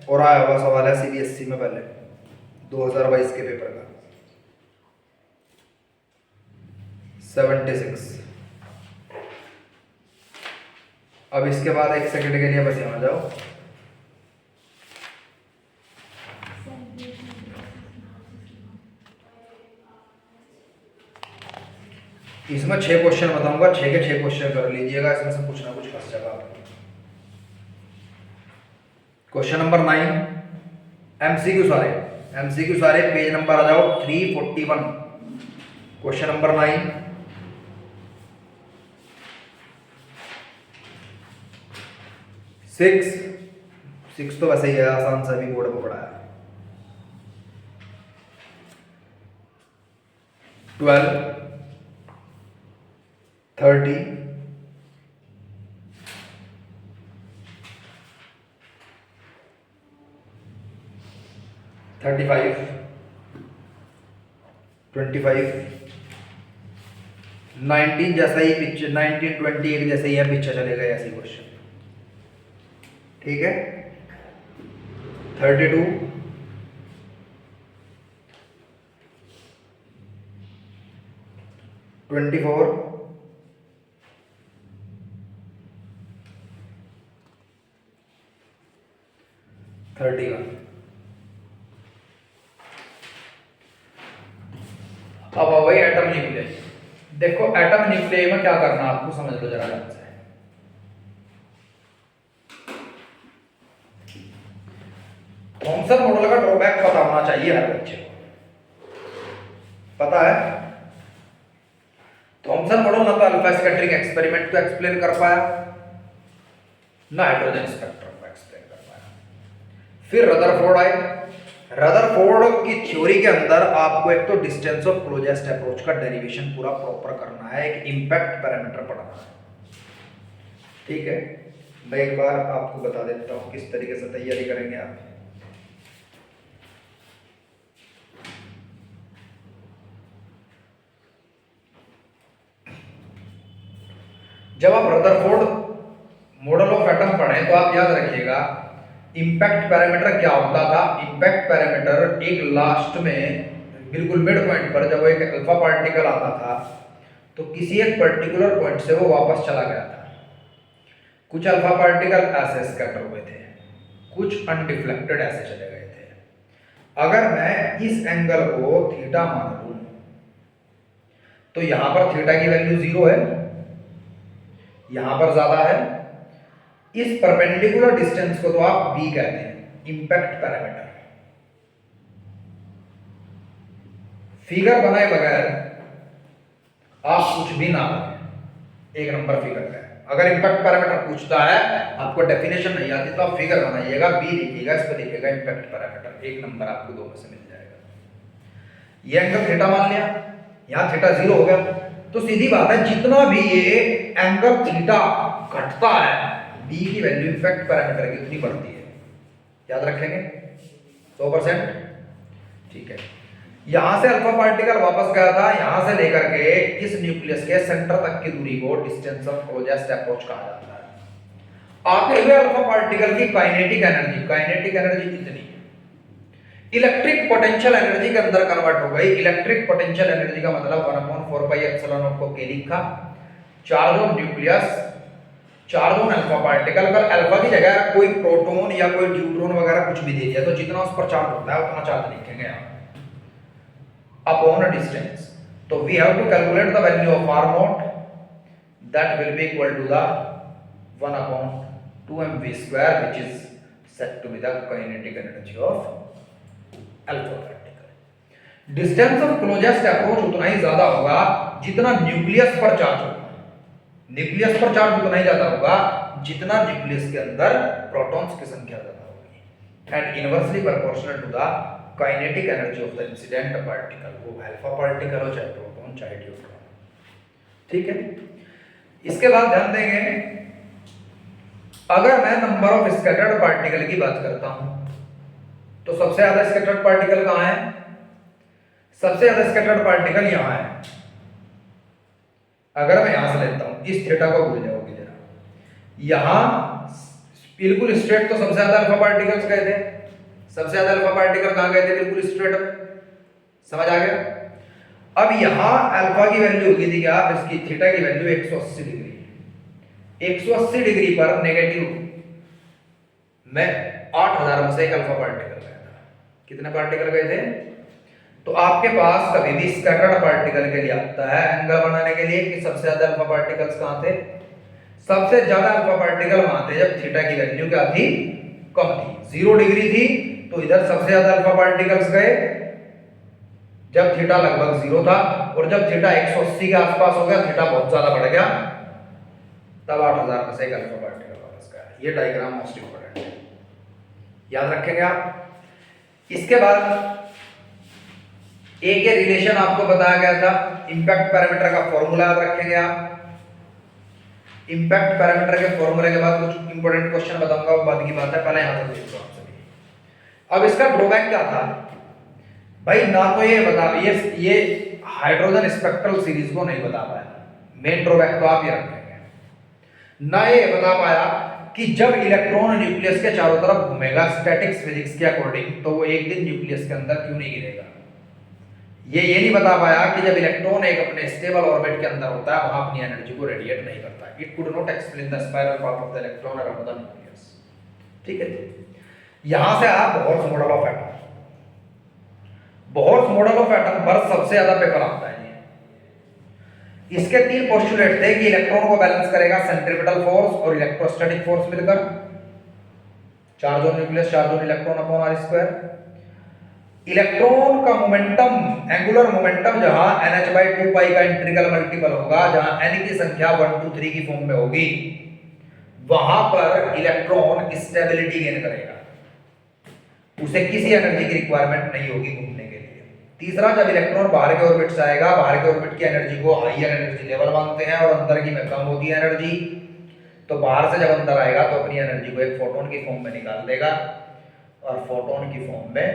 S1: और आया हुआ सवाल है सीबीएसई में पहले 2022 के पेपर का। 76। अब इसके बाद एक सेकंड के लिए बस यहाँ जाओ। इसमें 6 क्वेश्चन बताऊंगा, 6 के 6 क्वेश्चन कर लीजिएगा, इसमें से कुछ ना कुछ फंस जाएगा आपको। क्वेश्चन नंबर 9 एमसीक्यू सारे, एमसीक्यू सारे पेज नंबर आ जाओ 341। क्वेश्चन नंबर 9 6 तो वैसे ही है, आसान सा भी बोर्ड में पढ़ा है। 12, 30, 35, 25, 19 जैसा ही पीछे, 19, 20 एक जैसे ही है, पीछे चले गए ऐसे क्वेश्चन। ठीक है, 32, 24, 31। अब वही एटम न्यूक्लियस। देखो एटम न्यूक्लियस में क्या करना आपको समझ लो जरा ध्यान से। थॉमसन मॉडल का ड्रॉबैक पता होना चाहिए हर बच्चे को, पता है? थॉमसन मॉडल ना तो अल्फा स्कैटरिंग एक्सपेरिमेंट को एक्सप्लेन कर पाया, ना हाइड्रोजन स्पेक्ट्रम को एक्सप्लेन कर पाया। फिर रदरफोर्ड आए। रदरफोर्ड की थ्योरी के अंदर आपको एक तो डिस्टेंस ऑफ क्लोजेस्ट अप्रोच का डेरिवेशन पूरा प्रॉपर करना है, एक इंपैक्ट पैरामीटर पढ़ना है। ठीक है, मैं एक बार आपको बता देता हूं किस तरीके से तैयारी करेंगे आप। जब आप रदरफोर्ड मॉडल ऑफ एटम पढ़ें तो आप याद रखिएगा इंपैक्ट पैरामीटर क्या होता था। इंपैक्ट पैरामीटर एक लास्ट में बिल्कुल मिड पॉइंट पर जब एक अल्फा पार्टिकल आता था तो किसी एक पर्टिकुलर पॉइंट से वो वापस चला गया था। कुछ अल्फा पार्टिकल ऐसे स्कैटर हुए थे, कुछ अनडिफ्लेक्टेड ऐसे चले गए थे। अगर मैं इस एंगल को थीटा मान लूं तो यहां पर थीटा की वैल्यू 0 है, यहां पर ज्यादा है। इस परपेंडिकुलर डिस्टेंस को तो आप b कहते हैं, इंपैक्ट पैरामीटर। फिगर बनाए बगैर आप कुछ भी ना बनाए, एक नंबर फिगर का है। अगर इंपैक्ट पैरामीटर पूछता है, आपको डेफिनेशन नहीं आती तो आप फिगर बनाइएगा, b लिखिएगा, इस पर लिखिएगा इंपैक्ट पैरामीटर, एक नंबर आपको 2 में से मिल जाएगा। ये एंगल थीटा मान लिया, यहां थीटा 0 हो गया, तो सीधी बात है जितना भी ये एंगल थीटा घटता है b की वैल्यू इंपैक्ट पैरामीटर की उतनी बढ़ती है। याद रखेंगे 100%। ठीक है, यहां से अल्फा पार्टिकल वापस गया था, यहां से लेकर के इस न्यूक्लियस के सेंटर तक की दूरी को डिस्टेंस ऑफ क्लोजेस्ट अप्रोच कहा जाता है। आते हुए अल्फा पार्टिकल की काइनेटिक एनर्जी इतनी है। इलेक्ट्रिक पोटेंशियल एनर्जी के अंदर कन्वर्ट हो गई। इलेक्ट्रिक पोटेंशियल एनर्जी का मतलब 1/4 पाई एप्सिलॉन को के लिखा। Charge on nucleus, charge on alpha particle, अगर अल्फा की जगह कोई प्रोटॉन या कोई न्यूट्रॉन वगैरह कुछ भी दे दिया तो जितना उस पर चार्ज होता है उतना चार्ज लिखेंगे यहाँ अपॉन डिस्टेंस। तो we have to calculate the value of R nought, that will be equal to the 1/2mv² which is said to be the kinetic energy of alpha particle. Distance of closest approach उतना ही ज्यादा होगा जितना न्यूक्लियस पर चार्ज होगा। न्यूक्लियस पर चार्ज उतना ही ज्यादा होगा जितना न्यूक्लियस के अंदर प्रोटॉन्स की संख्या ज्यादा होगी। And inversely proportional to the kinetic energy of the incident particle, वो अल्फा पार्टिकल हो चाहे प्रोटॉन चाहे न्यूट्रॉन। ठीक है, इसके बाद ध्यान देंगे, अगर मैं नंबर ऑफ स्कैटर्ड पार्टिकल की बात करता हूं तो सबसे ज्यादा स्कैटर्ड पार्टिकल कहां है? सबसे ज्यादा स्कैटर्ड पार्टिकल यहां है। अगर मैं यहां से लेता हूं, इस थीटा को भूल जाओगे जरा, यहां बिल्कुल स्ट्रेट तो सबसे ज्यादा अल्फा पार्टिकल्स गए थे। सबसे ज्यादा अल्फा पार्टिकल कहां गए थे? बिल्कुल स्ट्रेट में। समझ आ गया? अब यहां अल्फा की वैल्यू होगी थी क्या? इसकी थीटा की वैल्यू 180 डिग्री। 180 डिग्री पर नेगेटिव में 8000 में से एक अल्फा पार्टिकल गया था। कितने पार्टिकल गए थे? तो आपके पास कभी भी स्कैटर्ड पार्टिकल के लिए आता है एंगल बनाने के लिए कि सबसे ज्यादा अल्फा पार्टिकल्स कहां थे? सबसे ज्यादा अल्फा पार्टिकल वहां थे जब थीटा की वैल्यू क्या थी? कम थी। 0 डिग्री थी तो इधर सबसे ज्यादा अल्फा पार्टिकल्स गए जब थीटा लगभग 0 था, और जब थीटा 180 के आसपास हो गया, थीटा बहुत ज्यादा बढ़ गया, तब 8000 में से एक अल्फा पार्टिकल वापस गया। ये डायग्राम मोस्ट इंपॉर्टेंट है, याद रखेंगे आप। इसके बाद एक ये रिलेशन आपको बताया गया था, इंपैक्ट पैरामीटर का फॉर्मूला याद रखेंगे आप। इंपैक्ट पैरामीटर के फॉर्मूले के बाद कुछ इंपॉर्टेंट क्वेश्चन बताऊंगा, वो बाद की बात है, पहले यहां से देखो आप सभी। अब इसका ड्रॉबैक क्या था भाई? ना तो ये बता, ये हाइड्रोजन स्पेक्ट्रल सीरीज को नहीं बता पाया। मेन ड्रॉबैक तो आप ये रखेंगे, ना ये बता पाया कि जब इलेक्ट्रॉन न्यूक्लियस के चारों तरफ घूमेगा स्टैटिक्स फिजिक्स के अकॉर्डिंग, तो वो एक दिन न्यूक्लियस के अंदर क्यों नहीं गिरेगा। ये नहीं बता पाया कि जब इलेक्ट्रॉन एक अपने स्टेबल ऑर्बिट के अंदर होता है वहां अपनी एनर्जी को रेडिएट नहीं करता। It could not explain the spiral path of the electron around the nucleus. ठीक है, यहां से आप Bohr's model of atom, Bohr's model of atom पर सबसे ज्यादा पेपर आता है। इसके 3 पोस्टुलेट थे कि इलेक्ट्रॉन को बैलेंस करेगा सेंट्रीपिटल फोर्स और इलेक्ट्रोस्टैटिक फोर्स मिलकर, charge on nucleus charge on electron upon R square. Electron का मोमेंटम, एंगुलर मोमेंटम जहां nh/2 पाई का इंटीग्रल मल्टीपल होगा, जहां n की संख्या 1 2 3 की फॉर्म में होगी, वहां पर इलेक्ट्रॉन स्टेबिलिटी गेन करेगा, उसे किसी एनर्जी की रिक्वायरमेंट नहीं होगी घूमने के लिए। तीसरा, जब इलेक्ट्रॉन बाहर के ऑर्बिट से आएगा, बाहर के ऑर्बिट की एनर्जी को हायर एनर्जी लेवल मानते हैं और अंदर की में कम होती है एनर्जी, तो बाहर से जब अंदर आएगा तो अपनी एनर्जी को एक फोटोन की फॉर्म में निकाल देगा, और फोटोन की फॉर्म में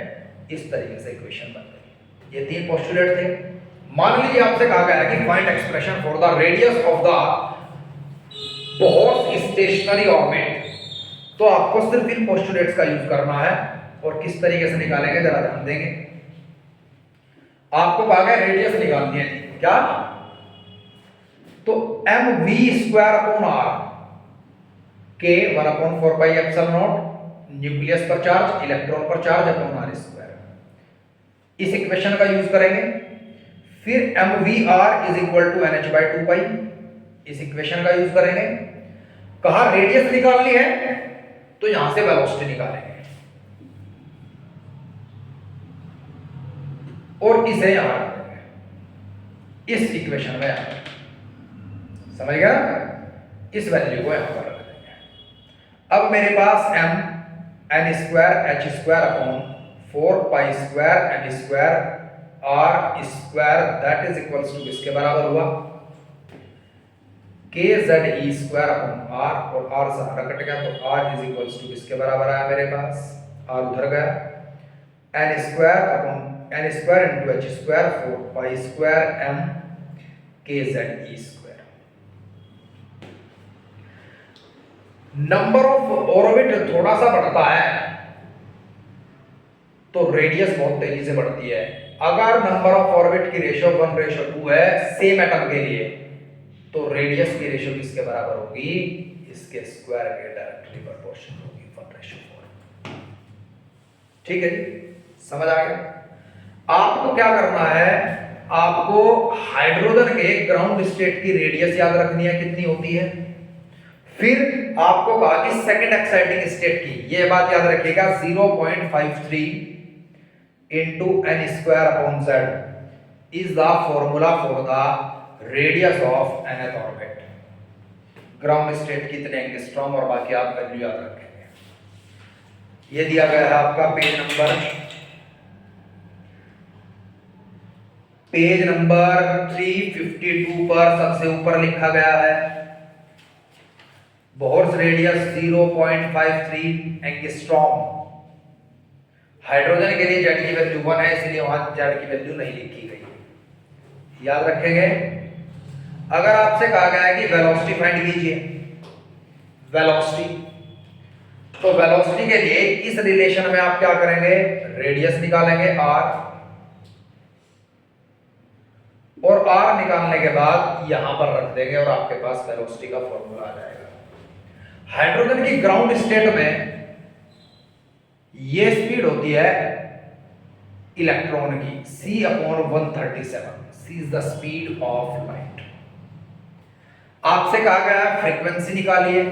S1: इस तरीके से इक्वेशन बन गई। ये 3 पोस्टुलेट थे। मान लीजिए आपसे कहा गया कि find expression for the radius of the Bohr's stationery orbit, तो आपको सिर्फ इन पोस्टुलेट्स का यूज करना है। और किस तरीके से निकालेंगे जरा ध्यान देंगे। आपको कहा गया रेडियस निकालनी है, क्या? तो mv² अपॉन r के 1/4 पाई एप्सिलॉन नॉट न्यूक्लियस पर चार्ज, इलेक्ट्रॉन पर चार्ज अपॉन r स्क्वायर, इस इक्वेशन का यूज करेंगे। फिर mvr is equal to nh/2 pi, इस इक्वेशन का यूज करेंगे। कहा रेडियस निकालनी है तो यहां से वेलोसिटी निकालेंगे, और इसे यहां रख देंगे इस इक्वेशन में। समझ गया? इस वैल्यू को यहां पर रख देंगे। अब मेरे पास m n² h² upon 4 pi square m square r square that is equals to किसके बराबर हुआ? kZe² अपॉन r, और r से r कट गया तो r इज इक्वल्स टू किसके बराबर आया मेरे पास? r उधर गया, n² upon n² into h² 4 pi square m kZe²। Number of orbit थोड़ा सा बढ़ता है तो रेडियस बहुत तेजी से बढ़ती है। अगर नंबर ऑफ ऑर्बिट की रेशियो 1:2 है सेम एटम के लिए, तो रेडियस की रेशियो किसके बराबर होगी? इसके स्क्वायर के डायरेक्टली प्रोपोर्शनल होगी, 1:4। ठीक है जी, समझ आ गया? आपको क्या करना है, आपको हाइड्रोजन के ग्राउंड स्टेट की रेडियस याद रखनी है कितनी होती है। फिर आपको कहा कि सेकंड एक्साइटिंग स्टेट की, ये बात याद रखिएगा, 0.53 into n² is the formula for the radius of nth orbit। Ground state कितने एंगस्ट्रॉम और बाकी आप वैल्यू याद रखेंगे। ये दिया गया है आपका पेज नंबर 352 पर सबसे ऊपर लिखा गया है बोहर्स रेडियस 0.53 एंगस्ट्रॉम। हाइड्रोजन के लिए जेड की वैल्यू 1 है, इसलिए वहां जेड की वैल्यू नहीं लिखी गई, याद रखेंगे। अगर आपसे कहा गया है कि वेलोसिटी फाइंड कीजिए, वेलोसिटी, तो वेलोसिटी के लिए इस रिलेशन में आप क्या करेंगे, रेडियस निकालेंगे r, और r निकालने के बाद यहां पर रख देंगे और आपके पास वेलोसिटी का फॉर्मूला आ जाएगा। हाइड्रोजन की ग्राउंड स्टेट में ये स्पीड होती है इलेक्ट्रॉन की c/137, c is the speed of light. आपसे कहा गया है फ्रीक्वेंसी निकालिए,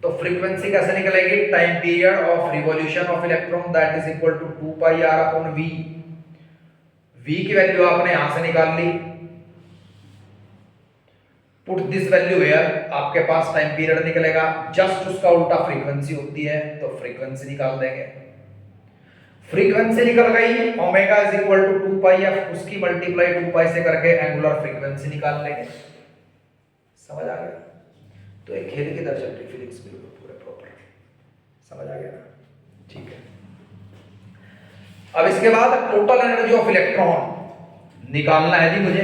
S1: तो फ्रीक्वेंसी कैसे निकलेगी, time period of revolution of electron that is equal to 2πr/v। v की वैल्यू आपने यहां से निकाल ली, पुट दिस वैल्यू हियर, आपके पास टाइम पीरियड निकलेगा, जस्ट उसका उल्टा फ्रीक्वेंसी होती है, तो फ्रीक्वेंसी निकाल देंगे। फ्रीक्वेंसी निकल गई, omega is equal to 2πf, उसकी मल्टीप्लाई 2π से करके एंगुलर फ्रीक्वेंसी निकाल लेंगे। समझ आ गया? तो एक खेल की तरह चल रही फिजिक्स बिल्कुल पूरे प्रॉपर, समझ आ गया ना? ठीक है। अब इसके बाद टोटल एनर्जी ऑफ इलेक्ट्रॉन निकालना है जी मुझे।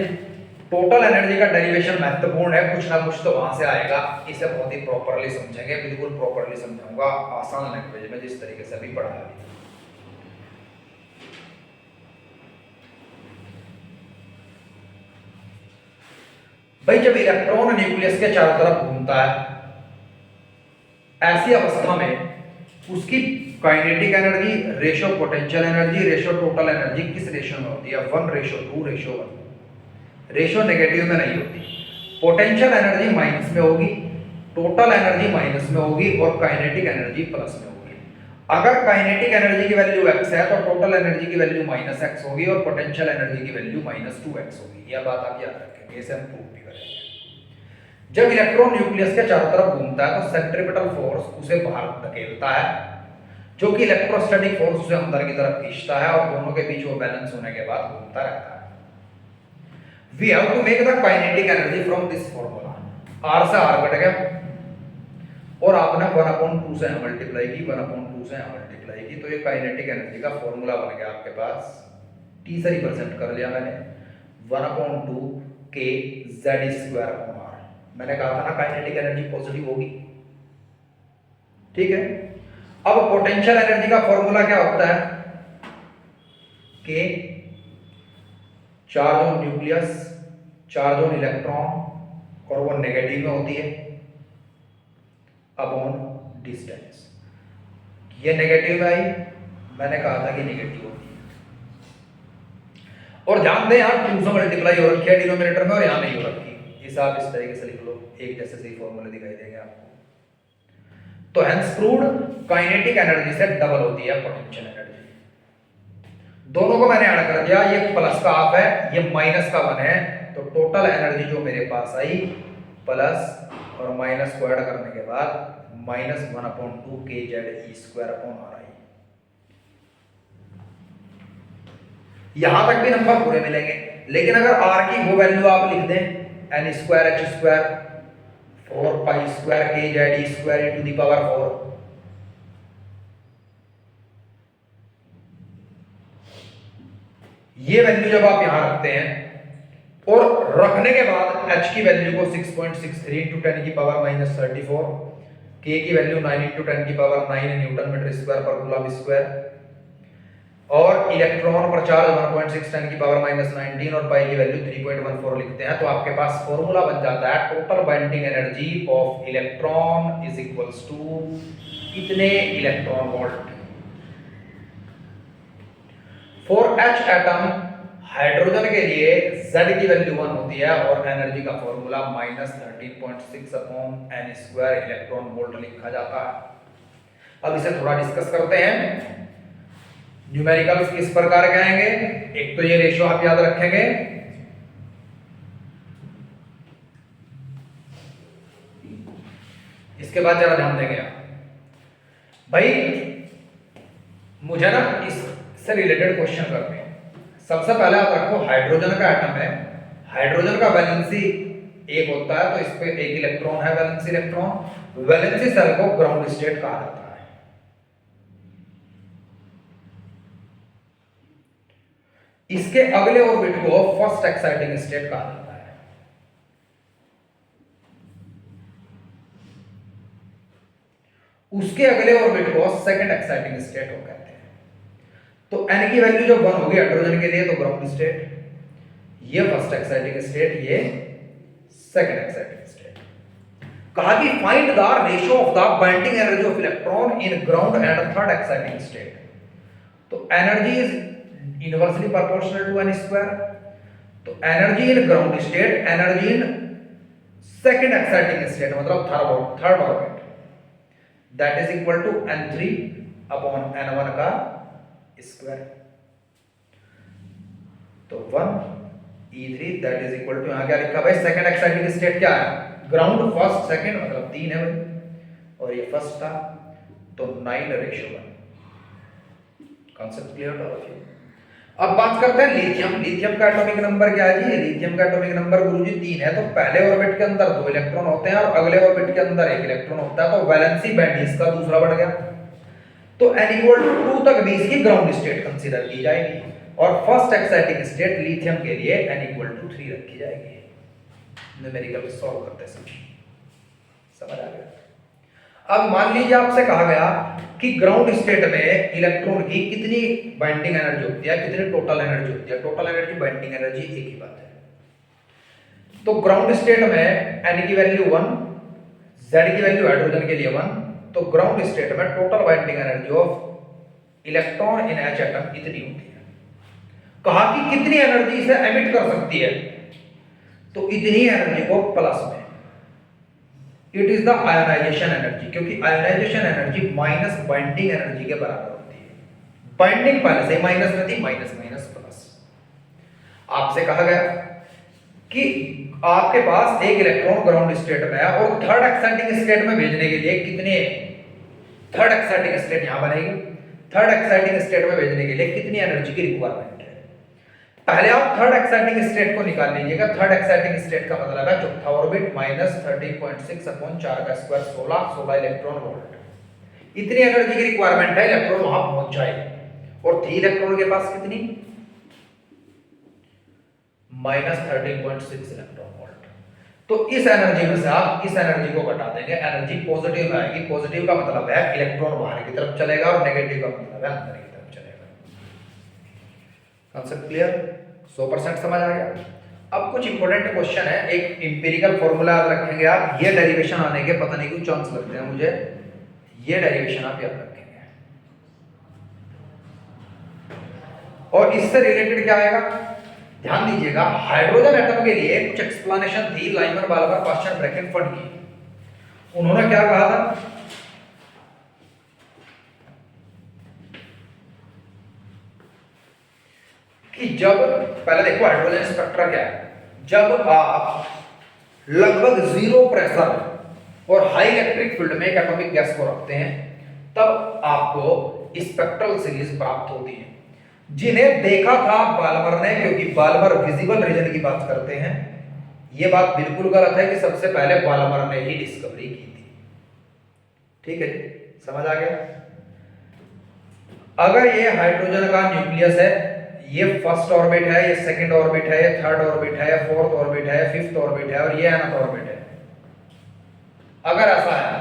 S1: टोटल एनर्जी का डेरिवेशन महत्वपूर्ण है, कुछ ना कुछ तो वहां से आएगा, इसे बहुत ही प्रॉपरली समझेंगे, बिल्कुल प्रॉपरली समझाऊंगा आसान लैंग्वेज में, जिस तरीके से अभी पढ़ा है। भाई जब इलेक्ट्रॉन न्यूक्लियस के चारों तरफ घूमता है, ऐसी अवस्था में उसकी kinetic energy ratio potential energy ratio total energy किस रेशो में होती है, 1:2:1। रेशो नेगेटिव में नहीं होती। पोटेंशियल एनर्जी माइनस में होगी, टोटल एनर्जी माइनस में होगी और काइनेटिक एनर्जी प्लस में होगी। अगर काइनेटिक एनर्जी की वैल्यू x है तो टोटल एनर्जी की वैल्यू -x होगी और पोटेंशियल एनर्जी की वैल्यू -2x होगी। यह बात आप याद रखेंगे, इसे हम प्रूव भी करेंगे। जब इलेक्ट्रॉन न्यूक्लियस के चारों तरफ घूमता है तो सेंट्रीपिटल फोर्स उसे बाहर धकेलता है, जो कि इलेक्ट्रोस्टैटिक फोर्स उसे अंदर की तरफ खींचता है, और दोनों के बीच वो बैलेंस होने के बाद घूमता रहता है। We have to make the kinetic energy from this formula। r से r कट गया और आपने 1/2 से मल्टीप्लाई की, 1/2 से मल्टीप्लाई की, तो ये काइनेटिक एनर्जी का फॉर्मूला बन गया आपके पास। t से रिप्रेजेंट कर लिया मैंने, 1/2 k z²/r। मैंने कहा था ना काइनेटिक एनर्जी पॉजिटिव होगी, ठीक है। अब पोटेंशियल एनर्जी का फॉर्मूला क्या होता है, k charge on nucleus, charge on electron, और वो नेगेटिव में होती है, अपॉन डिस्टेंस। ये नेगेटिव में आई, मैंने कहा था कि नेगेटिव होती है। और ध्यान दें यहां 2 से मल्टीप्लाई हो रखी है डिनोमिनेटर में और यहां नहीं हो रखी, इस आप इस तरीके से लिख लो, एक जैसे सही फॉर्मूले दिखाई देंगे आपको। तो हेंस प्रूव्ड काइनेटिक एनर्जी से डबल होती है पोटेंशियल एनर्जी। दोनों को मैंने ऐड कर दिया, ये प्लस का हाफ है, ये माइनस का 1 है, तो टोटल एनर्जी जो मेरे पास आई प्लस और माइनस को ऐड करने के बाद -1/2 kz² आई। यहां तक भी नंबर पूरे मिलेंगे, लेकिन अगर r की वो वैल्यू आप लिख दें n²h² 4π² kz²e⁴, ये वैल्यू जब आप यहां रखते हैं और रखने के बाद h की वैल्यू को 6.63 × 10⁻34, k की वैल्यू 9 × 10⁻9 न्यूटन मीटर स्क्वायर पर कूलम स्क्वायर, और इलेक्ट्रॉन पर चार्ज 1.6 10 की पावर -19 और पाई की वैल्यू 3.14 लिखते हैं, तो आपके पास फॉर्मूला बन जाता है total binding energy of electron is equals to कितने electron volt. For H atom hydrogen के लिए Z की वैल्यू 1 होती है और एनर्जी का formula -13.6 upon n square electron volt लिखा जाता है। अब इसे थोड़ा डिस्कस करते हैं। न्यूमेरिकल्स किस प्रकार के आएंगे, एक तो ये रेशियो आप याद रखेंगे, इसके बाद जरा ध्यान देंगे आप भाई, मुझे ना इससे रिलेटेड क्वेश्चन करते हैं। सबसे पहले आप रखो हाइड्रोजन का एटम है, हाइड्रोजन का वैलेंसी एक होता है, तो इस पे एक इलेक्ट्रॉन है, वैलेंसी इलेक्ट्रॉन। वैलेंसी सेल को ग्राउंड स्टेट कहा जाता है। इसके अगले ऑर्बिट को फर्स्ट एक्साइटिंग स्टेट कहा जाता है। उसके अगले ऑर्बिट को सेकंड एक्साइटिंग स्टेट हो कहते हैं। तो n की वैल्यू जब 1 होगी हाइड्रोजन के लिए तो ग्राउंड स्टेट, ये फर्स्ट एक्साइटिंग स्टेट, ये सेकंड एक्साइटिंग स्टेट। कहा कि find the ratio of the binding energy of electron in ground and third exciting state. तो energy is inversely proportional to n square. तो energy in ground state, energy in second exciting state मतलब third orbit, that is equal to n3 upon n1 का स्क्वायर। तो 1 E3 that is equal to, यहां क्या लिखा भाई, सेकंड एक्साइटिंग स्टेट क्या है, ग्राउंड, फर्स्ट सेकंड मतलब 3 है भाई, और ये फर्स्ट था, तो 9:1। कॉन्सेप्ट क्लियर हो गया। अब बात करते हैं लिथियम। लिथियम का एटॉमिक नंबर क्या है जी, लिथियम का एटॉमिक नंबर गुरुजी 3 है। तो पहले ऑर्बिट के अंदर 2 इलेक्ट्रॉन होते हैं और अगले ऑर्बिट के अंदर 1 इलेक्ट्रॉन होता है, तो वैलेंसी बैंड इसका दूसरा बढ़ गया। तो n = 2 तक भी इसकी ग्राउंड स्टेट कंसीडर की जाएगी और फर्स्ट एक्साइटिंग स्टेट लिथियम के लिए n = 3 रखी जाएगी। न्यूमेरिकल सॉल्व करते हैं, समझ आ गया। अब मान लीजिए आपसे कहा गया कि ग्राउंड स्टेट में इलेक्ट्रॉन की कितनी बाइंडिंग एनर्जी होती है, कितनी टोटल एनर्जी होती है। टोटल एनर्जी, बाइंडिंग एनर्जी एक ही बात है। तो ग्राउंड स्टेट में n की वैल्यू 1, Z की वैल्यू हाइड्रोजन के लिए 1, तो ग्राउंड स्टेट में total binding energy of electron in H atom इतनी होती है। कहा कि कितनी एनर्जी से एमिट कर सकती है, तो इतनी एनर्जी को प्लस में, it is the ionization energy, क्योंकि ionization energy minus binding energy के बराबर होती है। बाइंडिंग पहले से माइनस में थी, माइनस माइनस प्लस। आपसे कहा गया कि आपके पास एक इलेक्ट्रॉन ग्राउंड स्टेट में है और थर्ड एक्साइटिंग स्टेट में भेजने के लिए कितने, थर्ड एक्साइटिंग स्टेट यहां बनेगी, थर्ड एक्साइटिंग स्टेट में भेजने के लिए कितनी एनर्जी की रिक्वायरमेंट है। पहले आप थर्ड एक्साइटिंग स्टेट को निकाल लीजिएगा। थर्ड एक्साइटिंग स्टेट का मतलब है चौथा ऑर्बिट, -13.6 अपॉन 4 का स्क्वायर, 16 इलेक्ट्रॉन वोल्ट। इतनी एनर्जी की रिक्वायरमेंट है, इलेक्ट्रॉन वहां पहुंच जाए। और 3 इलेक्ट्रॉन के पास कितनी, -13.6 इलेक्ट्रॉन वोल्ट। तो इस एनर्जी में से आप इस एनर्जी को घटा देंगे, एनर्जी पॉजिटिव आएगी। पॉजिटिव का मतलब है इलेक्ट्रॉन बाहर की तरफ चलेगा और नेगेटिव का मतलब है अंदर की तरफ चलेगा। कॉन्सेप्ट क्लियर, 100% समझ आ गया। अब कुछ इंपॉर्टेंट क्वेश्चन है, एक इंपीरिकल फॉर्मूला याद रखेंगे आप। ये डेरिवेशन आने के पता नहीं क्यों चांस लगते हैं मुझे, ये डेरिवेशन आप याद रखेंगे। और इससे रिलेटेड क्या आएगा, ध्यान दीजिएगा। हाइड्रोजन एटम के लिए कुछ एक्सप्लेनेशन थी Lyman Balmer question Brackett Pfund की। उन्होंने क्या कहा था कि जब, पहले देखो हाइड्रोजन स्पेक्ट्रा क्या है, जब आप लगभग 0 प्रेशर और हाई इलेक्ट्रिक फील्ड में एक एटॉमिक गैस को रखते हैं, तब आपको स्पेक्ट्रल सीरीज प्राप्त होती है, जिन्हें देखा था बाल्मर ने, क्योंकि बाल्मर विजिबल रीजन की बात करते हैं। यह बात बिल्कुल गलत है कि सबसे पहले बाल्मर ने ही डिस्कवरी की थी। ठीक है, समझ आ गया। अगर ये हाइड्रोजन का न्यूक्लियस है, ये फर्स्ट ऑर्बिट है, ये सेकंड ऑर्बिट है, ये थर्ड ऑर्बिट है, फोर्थ ऑर्बिट है, फिफ्थ ऑर्बिट है और ये nth ऑर्बिट है, अगर ऐसा है,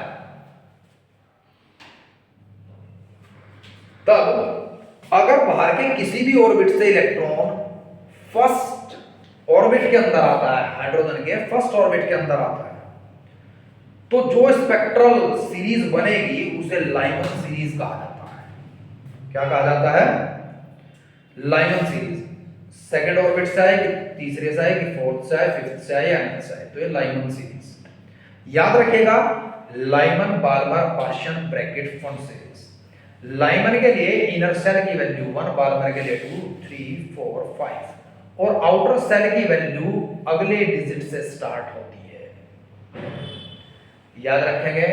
S1: तब अगर बाहर के किसी भी ऑर्बिट से इलेक्ट्रॉन फर्स्ट ऑर्बिट के अंदर आता है, हाइड्रोजन के फर्स्ट ऑर्बिट के अंदर आता है, तो जो स्पेक्ट्रल सीरीज बनेगी उसे लाइमन सीरीज कहा जाता है। क्या कहा जाता है? Lyman series. सेकंड ऑर्बिट से आए कि तीसरे से आए कि फोर्थ से आए, फिफ्थ से आए या nth से आए, तो ये लाइमन सीरीज। याद रखिएगा, Lyman Balmer Paschen Brackett Pfund series. Lyman के लिए इनर सेल की वैल्यू 1, बाल्मर के लिए 2, 3, 4, 5 और आउटर सेल की वैल्यू अगले डिजिट से स्टार्ट होती है। याद रखेंगे।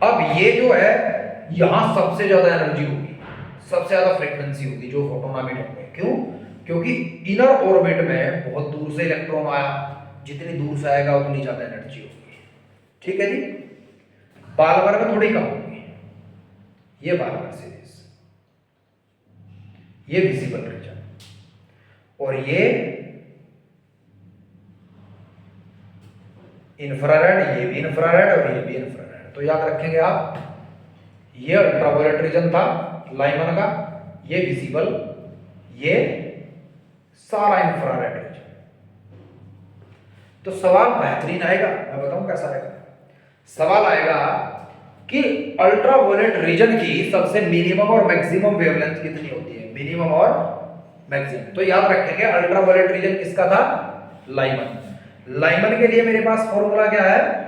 S1: अब ये जो है, यहां सबसे ज्यादा एनर्जी होगी, सबसे ज्यादा फ्रीक्वेंसी होगी जो फोटोन एमिट होंगे। क्यों? क्योंकि इनर ऑर्बिट में बहुत दूर से इलेक्ट्रॉन आया, जितनी दूर से आएगा उतनी ज्यादा एनर्जी होगी। ठीक है जी। बाल्मर में थोड़ी कम होगी। ये बाल्मर सीरीज, ये विजिबल रीजन, और ये इंफ्रारेड, ये भी इंफ्रारेड और ये भी इंफ्रारेड। तो याद रखेंगे आप, ये अल्ट्रावायलेट रीजन था लाइमन का, ये विजिबल, ये सारा इंफ्रारेड रीजन। तो सवाल बेहतरीन आएगा, मैं बताऊं कैसा आएगा। सवाल आएगा कि अल्ट्रावायलेट रीजन की सबसे मिनिमम और मैक्सिमम वेवलेंथ कितनी होती है, मिनिमम और मैक्सिमम। तो याद रखेंगे अल्ट्रावायलेट रीजन किसका था? लाइमन। लाइमन के लिए मेरे पास फॉर्मूला क्या है?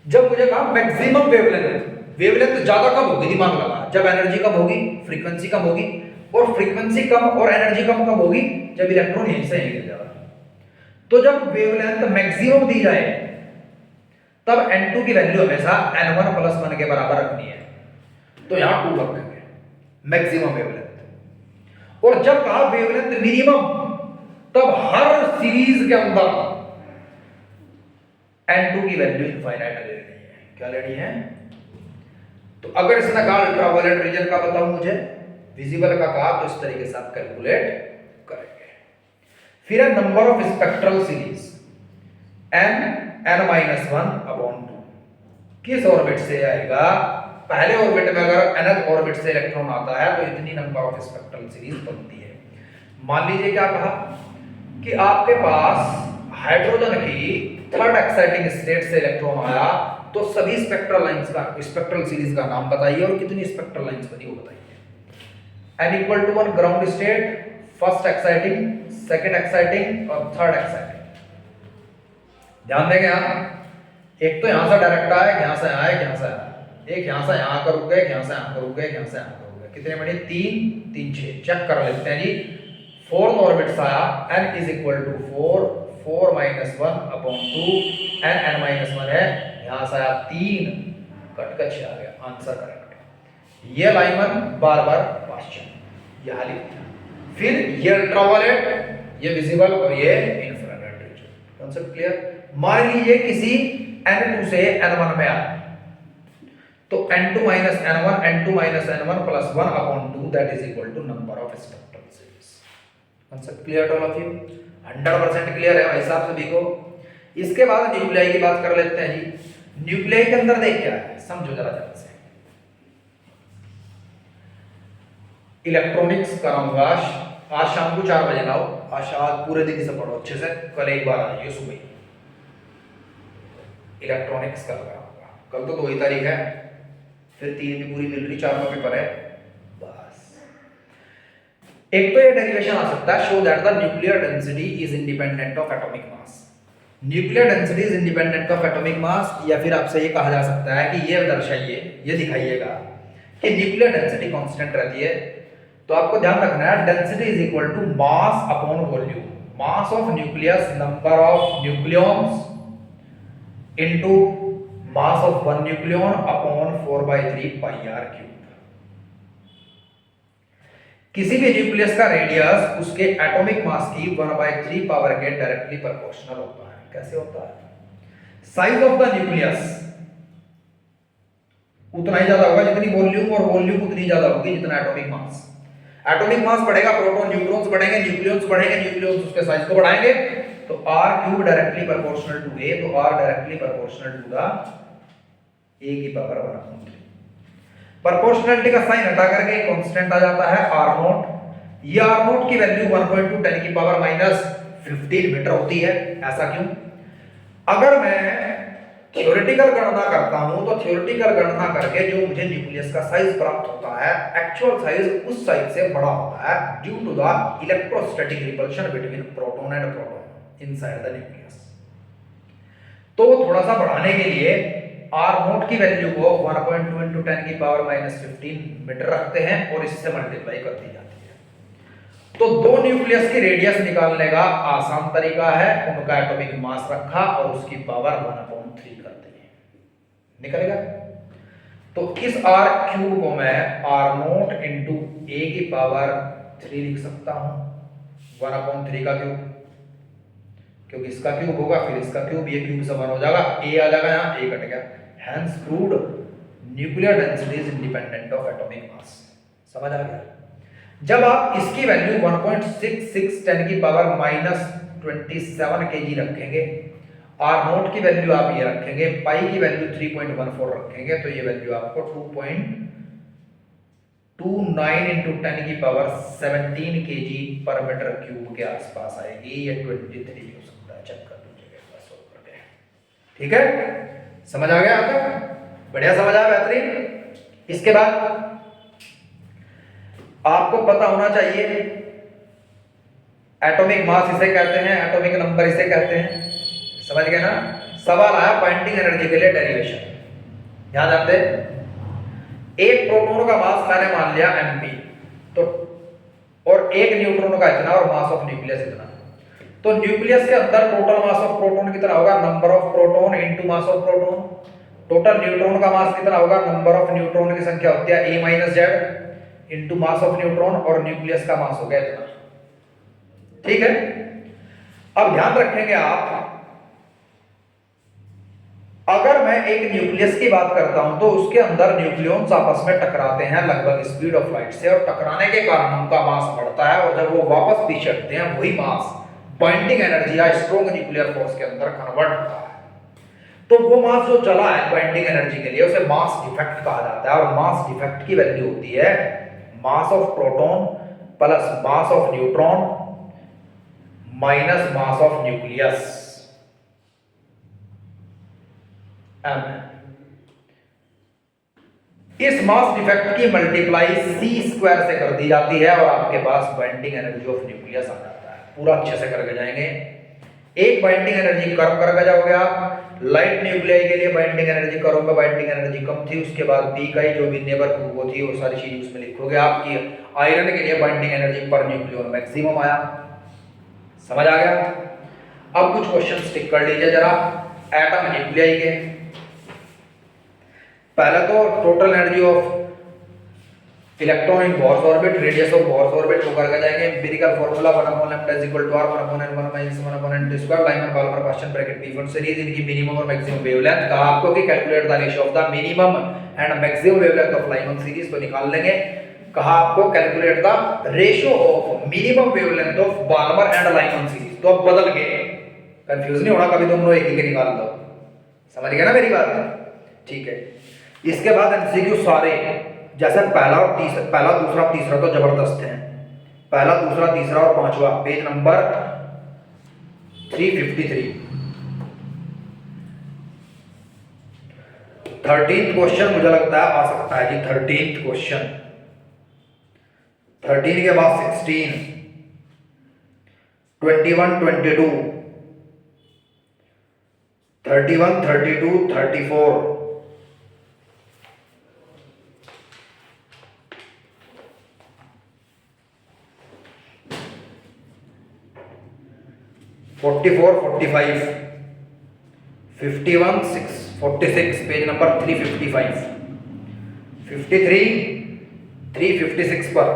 S1: जब मुझे कहा मैक्सिमम वेवलेंथ, वेवलेंथ ज्यादा कब होगी? दिमाग लगा, जब एनर्जी कम होगी, फ्रीक्वेंसी कम होगी, और फ्रीक्वेंसी कम और एनर्जी कम कब होगी? जब इलेक्ट्रॉन यहीं से यहीं गिर जाएगा। तो जब वेवलेंथ मैक्सिमम दी जाए तब n2 की वैल्यू हमेशा n1 + 1 के बराबर रखनी है। तो यहां 2 रखेंगे, मैक्सिमम वेवलेंथ। और जब कहा वेवलेंथ मिनिमम, तब हर सीरीज के अंदर n2 की वैल्यू इनफाइनाइट ले लेनी है। क्या लेनी है? तो अगर इसने कहा अल्ट्रावायलेट रीजन का बताओ मुझे, विजिबल का कहा, तो इस तरीके से आप कैलकुलेट करेंगे। फिर है number of spectral series, n(n-1/2) किस ऑर्बिट से आएगा? पहले ऑर्बिट में अगर nth ऑर्बिट से इलेक्ट्रॉन आता है तो इतनी नंबर ऑफ स्पेक्ट्रल सीरीज बनती है। मान लीजिए क्या कहा कि आपके पास हाइड्रोजन की थर्ड एक्साइटिंग स्टेट से इलेक्ट्रॉन आया, तो सभी स्पेक्ट्रल लाइंस का, स्पेक्ट्रल सीरीज का नाम बताइए और कितनी स्पेक्ट्रल लाइंस बनी वो बताइए। n = 1 ground state, first exciting, second exciting और थर्ड एक्साइटिंग। ध्यान देंगे आप, एक तो यहां से डायरेक्ट आया, यहां से आया, यहां से आया, एक यहां से यहां कर रुक गए, यहां से यहां कर रुक गए, यहां से यहां कर रुक गए। कितने बने? 3, 3, 6। चेक कर लेते हैं जी। फोर्थ ऑर्बिट से आया, n = 4, 4 - 1/2, n(n-1) है, यहां से आया 3, कट का 6 आ गया, आंसर करेक्ट। ये लाइमन बार-बार पार्शियन, ये हाली। फिर ये अल्ट्रावायलेट, ये विजिबल और ये इंफ्रारेड रीजन। Concept clear? मान लीजिए किसी n2 से n1 में आया, तो n2 - n1, n2 - n1 + 1/2, that is equal to number of spectral series. Concept clear to all of you? 100% clear है भाई साहब सभी को। इसके बाद न्यूक्लियाई की बात कर लेते हैं जी। न्यूक्लियाई के अंदर देख क्या है, समझो जरा ध्यान से। इलेक्ट्रॉनिक्स कराऊंगा आज शाम को 4 बजे लाओ। आज पूरे दिन से पढ़ो अच्छे से, कल एक बार आइए सुबह। इलेक्ट्रॉनिक्स कल कराऊंगा, कल तो 2 ही तारीख है, फिर 3 की पूरी मिल रही, 4 में पेपर है बस। एक तो ये डेरिवेशन आ सकता है, show that the nuclear density is independent of atomic mass. Nuclear density is independent of atomic mass, या फिर आपसे ये कहा जा सकता है कि ये दर्शाइए, ये दिखाइएगा कि न्यूक्लियर डेंसिटी कांस्टेंट रहती है। तो आपको ध्यान रखना है, density is equal to mass upon volume. Mass of nucleus, number of nucleons, into mass of one nucleon upon 4/3 πr³। किसी भी न्यूक्लियस का रेडियस उसके एटॉमिक मास की 1/3 पावर के डायरेक्टली प्रोपोर्शनल होता है। कैसे होता है? साइज ऑफ द न्यूक्लियस उतना ही ज्यादा होगा जितनी वॉल्यूम, और वॉल्यूम उतनी ज्यादा होगी जितना एटॉमिक मास। एटॉमिक मास बढ़ेगा, प्रोटॉन न्यूट्रॉन्स बढ़ेंगे, न्यूक्लियॉन्स बढ़ेंगे, न्यूक्लियॉन्स उसके साइज को बढ़ाएंगे, तो R cube directly proportional to A, तो R directly proportional to the A की पावर 1/3। प्रोपोर्शनलिटी का साइन हटा करके एक कांस्टेंट आ जाता है आर नॉट। ये आर नॉट की वैल्यू 1/2 10 की पावर -15 मीटर होती है। ऐसा क्यों? अगर मैं थ्योरेटिकल गणना करता हूं तो थ्योरेटिकल गणना करके जो मुझे न्यूक्लियस का साइज प्राप्त होता है, एक्चुअल साइज उस साइज से बड़ा होता है due to the electrostatic repulsion between proton and proton inside the nucleus. तो थोड़ा सा बढ़ाने के लिए आर नॉट की वैल्यू को 1/2 × 10 की पावर -15 मीटर रखते हैं और इससे मल्टीप्लाई कर दी जाती है। तो दो न्यूक्लियस की रेडियस निकालने का आसान तरीका है, उनका एटॉमिक मास रखा और उसकी पावर 1/3 कर दी, निकलेगा। तो इस आर क्यूब को मैं आर नॉट इंटू ए की पावर 3 लिख सकता हूं, 1/3 का क्यूब, क्योंकि इसका क्यूब होगा फिर इसका क्यूब, ये क्यूब से 1 हो जाएगा, ए आ जाएगा, यहाँ ए कट गया। Hence proved nuclear density is independent of atomic mass। समझ आ गया? जब आप इसकी वैल्यू 1.66 10 की पावर -27 kg रखेंगे, आर नॉट की वैल्यू आप ये रखेंगे, पाई की वैल्यू 3.14 रखेंगे, तो ये वैल्यू आपको 2.29 × 10 की पावर 17 kg पर मीटर क्यूब के आसपास आएगी। ये 23 हो सकता है, चेक कर लीजिएगा सोल्व करके। ठीक है, समझ आ गया आपको? बढ़िया समझ आया, बेहतरीन। इसके बाद आपको पता होना चाहिए एटॉमिक मास इसे कहते हैं, एटॉमिक नंबर इसे कहते हैं। समझ गए ना? सवाल आया पॉइंटिंग एनर्जी के लिए डेरिवेशन, ध्यान रखते। एक प्रोटॉन का मास मैंने मान लिया mp, तो और एक न्यूट्रॉन का इतना और मास ऑफ न्यूक्लियस इतना। तो न्यूक्लियस के अंदर टोटल मास ऑफ प्रोटॉन कितना होगा? Number of proton into mass of proton. Total neutron का मास कितना होगा? नंबर ऑफ न्यूट्रॉन की संख्या होती है a - z into mass of neutron, और न्यूक्लियस का मास हो गया इतना। ठीक है, अब ध्यान रखेंगे आप, अगर मैं एक न्यूक्लियस की बात करता हूं तो उसके अंदर न्यूक्लियॉन्स आपस में टकराते हैं लगभग स्पीड ऑफ लाइट से, और टकराने के कारण उनका मास बढ़ता है, और जब वो वापस पीछे हटते हैं वही मास पॉइंटिंग एनर्जी या स्ट्रॉन्ग न्यूक्लियर फोर्स के अंदर कन्वर्ट होता है। तो वो मास जो चला है पॉइंटिंग एनर्जी के लिए उसे मास डिफेक्ट कहा जाता है, और मास डिफेक्ट की वैल्यू होती है मास of proton plus mass of neutron minus mass of nucleus m। इस मास डिफेक्ट की मल्टीप्लाई c² से कर दी जाती है और आपके पास बाइंडिंग एनर्जी ऑफ न्यूक्लियस आ जाता है। पूरा अच्छे से करके जाएंगे। एक बाइंडिंग एनर्जी कर्व करके जाओगे आप। लाइट न्यूक्लियाई के लिए बाइंडिंग एनर्जी कर्व में बाइंडिंग एनर्जी कम थी, उसके बाद पी का जो भी नेबर वो थी वो सारी चीज उसमें लिखोगे। आपकी आयरन के लिए binding energy per nucleon maximum आया। समझ आ गया? अब कुछ क्वेश्चन टिक कर लीजिए जरा एटम न्यूक्लियाई के। पहले तो total energy of electron in Bohr's orbit, radius of Bohr's orbit वो करके जाएंगे। Empirical formula 1/λ = r1/n1 - 1/n2 Lyman Balmer question bracket P1 series. इनकी मिनिमम और मैक्सिमम वेवलेंथ कहा आपको कि calculate the ratio of the minimum and maximum wavelength of Lyman series, तो निकाल लेंगे। कहा आपको calculate the ratio of minimum wavelength of Balmer and Lyman series, तो अब बदल के कंफ्यूज नहीं होना, कभी दोनों एक ही के निकाल दो। समझ गए ना मेरी बात? ठीक है। इसके बाद एमसीक्यू सारे, जैसे पहला दूसरा तीसरा तो जबरदस्त है। पहला दूसरा तीसरा और पांचवा, पेज नंबर 353। 13th क्वेश्चन मुझे लगता है आ सकता है जी। 13th क्वेश्चन, 13 के बाद 16, 21, 22, 31, 32, 34, 44, 45, 51, 46, पेज नंबर 355, 53, 356 पर,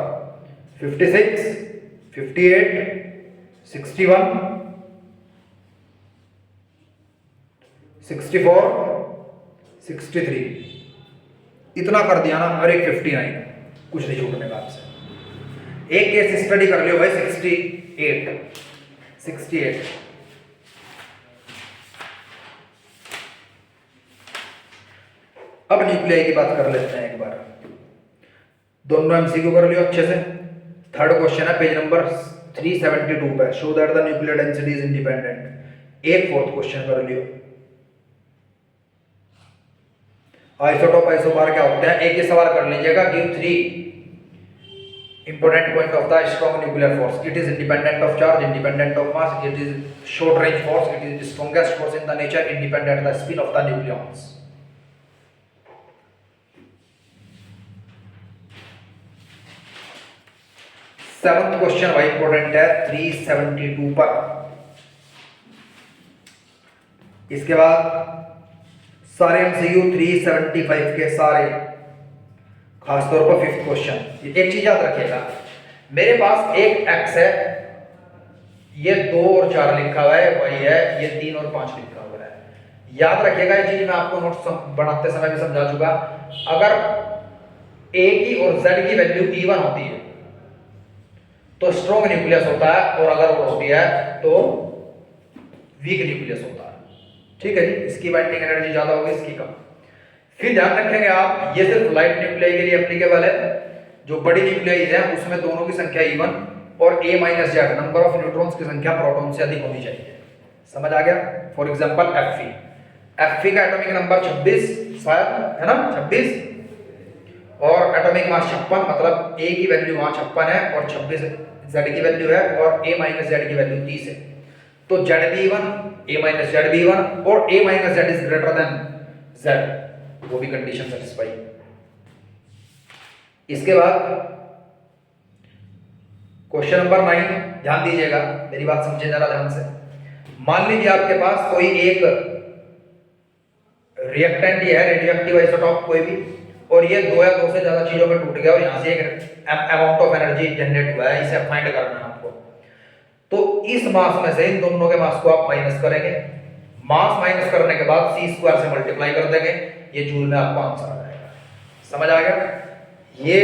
S1: 56, 58, 61, 64, 63, इतना कर दिया ना। और एक 59, कुछ नहीं छूटने का आपसे। एक केस स्टडी कर लियो भाई। 68, अब न्यूक्लियाई की बात कर लेते हैं एक बार, दोनों एमसीक्यू कर लियो अच्छे से। थर्ड क्वेश्चन है पेज नंबर 372 पे, show that the nuclear density is independent. एक फोर्थ क्वेश्चन कर लियो, आइसोटोप आइसोबार क्या होते हैं, एक ही सवाल कर लीजिएगा। Give 3 important point of the strong nuclear force. It is independent of charge, independent of mass, it is short range force, it is strongest force in the nature, independent the spin off the nucleons. Seventh question भाई इंपोर्टेंट है 372 पर। इसके बाद सारे एमसीक्यू 375 के सारे, खासतौर पर फिफ्थ क्वेश्चन। एक चीज याद रखिएगा, मेरे पास एक एक्स है, ये 2 और 4 लिखा हुआ है, वही है ये 3 और 5 लिखा हुआ है। याद रखिएगा ये चीज, मैं आपको नोट्स बनाते समय भी समझा चुका। अगर ए की और जेड की वैल्यू इवन होती है तो स्ट्रॉन्ग न्यूक्लियस होता है, और अगर वो होती है तो वीक न्यूक्लियस होता है। ठीक है जी, इसकी बाइंडिंग एनर्जी ज्यादा होगी, इसकी कम। फिर ध्यान रखेंगे आप, ये सिर्फ लाइट न्यूक्लियाई के लिए एप्लीकेबल है। जो बड़ी न्यूक्लियाई है उसमें दोनों की संख्या इवन, और a minus Z number of neutrons की संख्या प्रोटॉन से अधिक होनी चाहिए। समझ आ गया? फॉर एग्जांपल Fe का एटॉमिक नंबर 26 शायद है ना, 26, और एटॉमिक मास 56, मतलब a की वैल्यू वहां 56 है और 26 z की वैल्यू है, और a माइनस जेड की वैल्यू 30 है। तो z भी इवन, a माइनस जेड भी इवन, और a minus Z is greater then z, वो भी कंडीशन सेटिस्फाई। इसके बाद क्वेश्चन नंबर 9, ध्यान दीजिएगा, मेरी बात समझे जरा ध्यान से। मान लीजिए आपके पास कोई एक रिएक्टेंट ही है, रेडियोएक्टिव आइसोटॉप कोई भी, और ये 2 या 2 से ज्यादा चीजों में टूट गया, और यहां से एक अमाउंट ऑफ एनर्जी जनरेट हुआ है, इसे फाइंड करना है आपको। तो इस मास में से इन दोनों के मास को आप माइनस करेंगे, मास माइनस करने के बाद c² से मल्टीप्लाई कर देंगे, ये जूल में आपको आंसर आ जाएगा। समझ आ गया? ये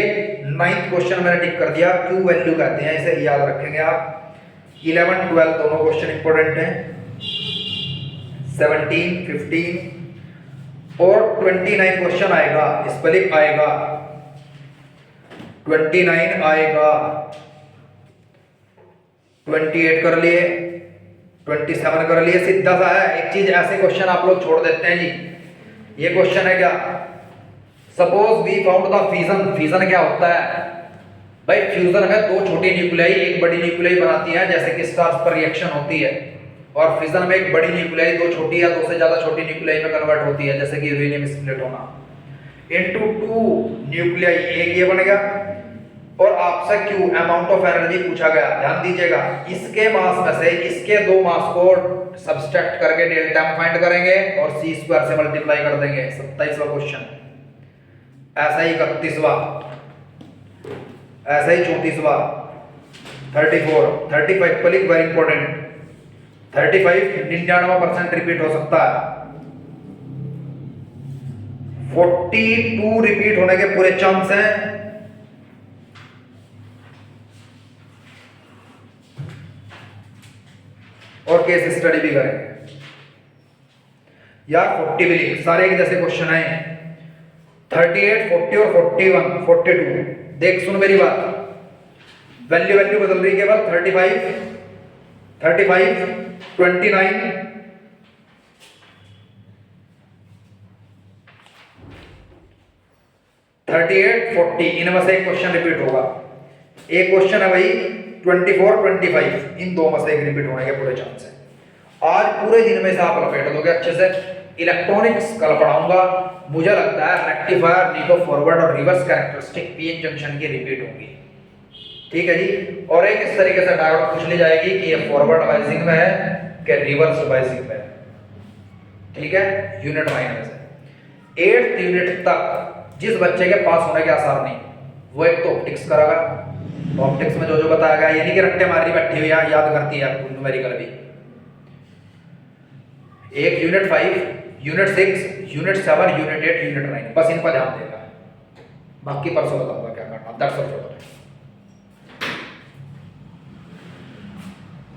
S1: 9th क्वेश्चन मैंने टिक कर दिया, Q वैल्यू कहते हैं इसे, याद रखेंगे आप। 11 12 दोनों क्वेश्चन इंपॉर्टेंट हैं, 17 15 और 29 क्वेश्चन आएगा, इस पर लिख आएगा 29 आएगा, 28 कर लिए, 27 कर लिए, सीधा सा है। एक चीज, ऐसे क्वेश्चन आप लोग छोड़ देते हैं जी। ये क्वेश्चन है क्या, suppose we found the fusion. Fusion क्या होता है भाई? फ्यूजन में 2 छोटी न्यूक्लियाई एक बड़ी न्यूक्लियाई बनाती है, जैसे कि स्टार्स पर रिएक्शन होती है, और फ्यूजन में एक बड़ी न्यूक्लियाई 2 छोटी या 2 से ज्यादा छोटी न्यूक्लियाई में कन्वर्ट होती है, जैसे कि यूरेनियम स्प्लिट होना, इनटू 2 न्यूक्लियाई, एक ये बन गया। और आपसे Q अमाउंट ऑफ एनर्जी पूछा गया, ध्यान दीजिएगा, इसके मास में से इसके 2 मास को सब्सट्रैक्ट करके डेल्टा फाइंड करेंगे और c² से मल्टीप्लाई कर देंगे। 27वां क्वेश्चन, ऐसा ही 31वां, ऐसा ही 34वां, 34 35 पर लिख, वेरी इंपॉर्टेंट। 35 99% रिपीट हो सकता है, 42 रिपीट होने के पूरे चांस हैं, और केस स्टडी भी करेंगे यार। 40 भी लिख, सारे एक जैसे क्वेश्चन आए, 38 40 और 41 42। देख सुन मेरी बात, वैल्यू बदल रही केवल, 35 29 38 40, इनमें से एक क्वेश्चन रिपीट होगा। एक क्वेश्चन है भाई 24 25, इन 2 में से एक रिपीट होने के पूरे चांस है। आज पूरे दिन में से आप लपेट दोगे अच्छे से। इलेक्ट्रॉनिक्स कल पढ़ाऊंगा, मुझे लगता है रेक्टिफायर नहीं तो फॉरवर्ड और रिवर्स कैरेक्टरिस्टिक पीएन जंक्शन की रिपीट होगी। ठीक है जी। और एक इस तरीके से डायरेक्ट पूछ ली जाएगी कि ये फॉरवर्ड बाइसिंग में है कि रिवर्स बाइसिंग में है। ठीक है, यूनिट माइनस है। 8th यूनिट तक जिस बच्चे के पास होने के आसार नहीं, वो एक तो ऑप्टिक्स करेगा। तो ऑप्टिक्स में जो जो बताया गया, ये नहीं कि रट्टे मारी बैठी हुई याद करती है आपको न्यूमेरिकल भी। एक unit 5, unit 6, unit 7, unit 8, unit 9, बस इन पर ध्यान देगा। बाकी परसों बताऊंगा क्या करना। That's all.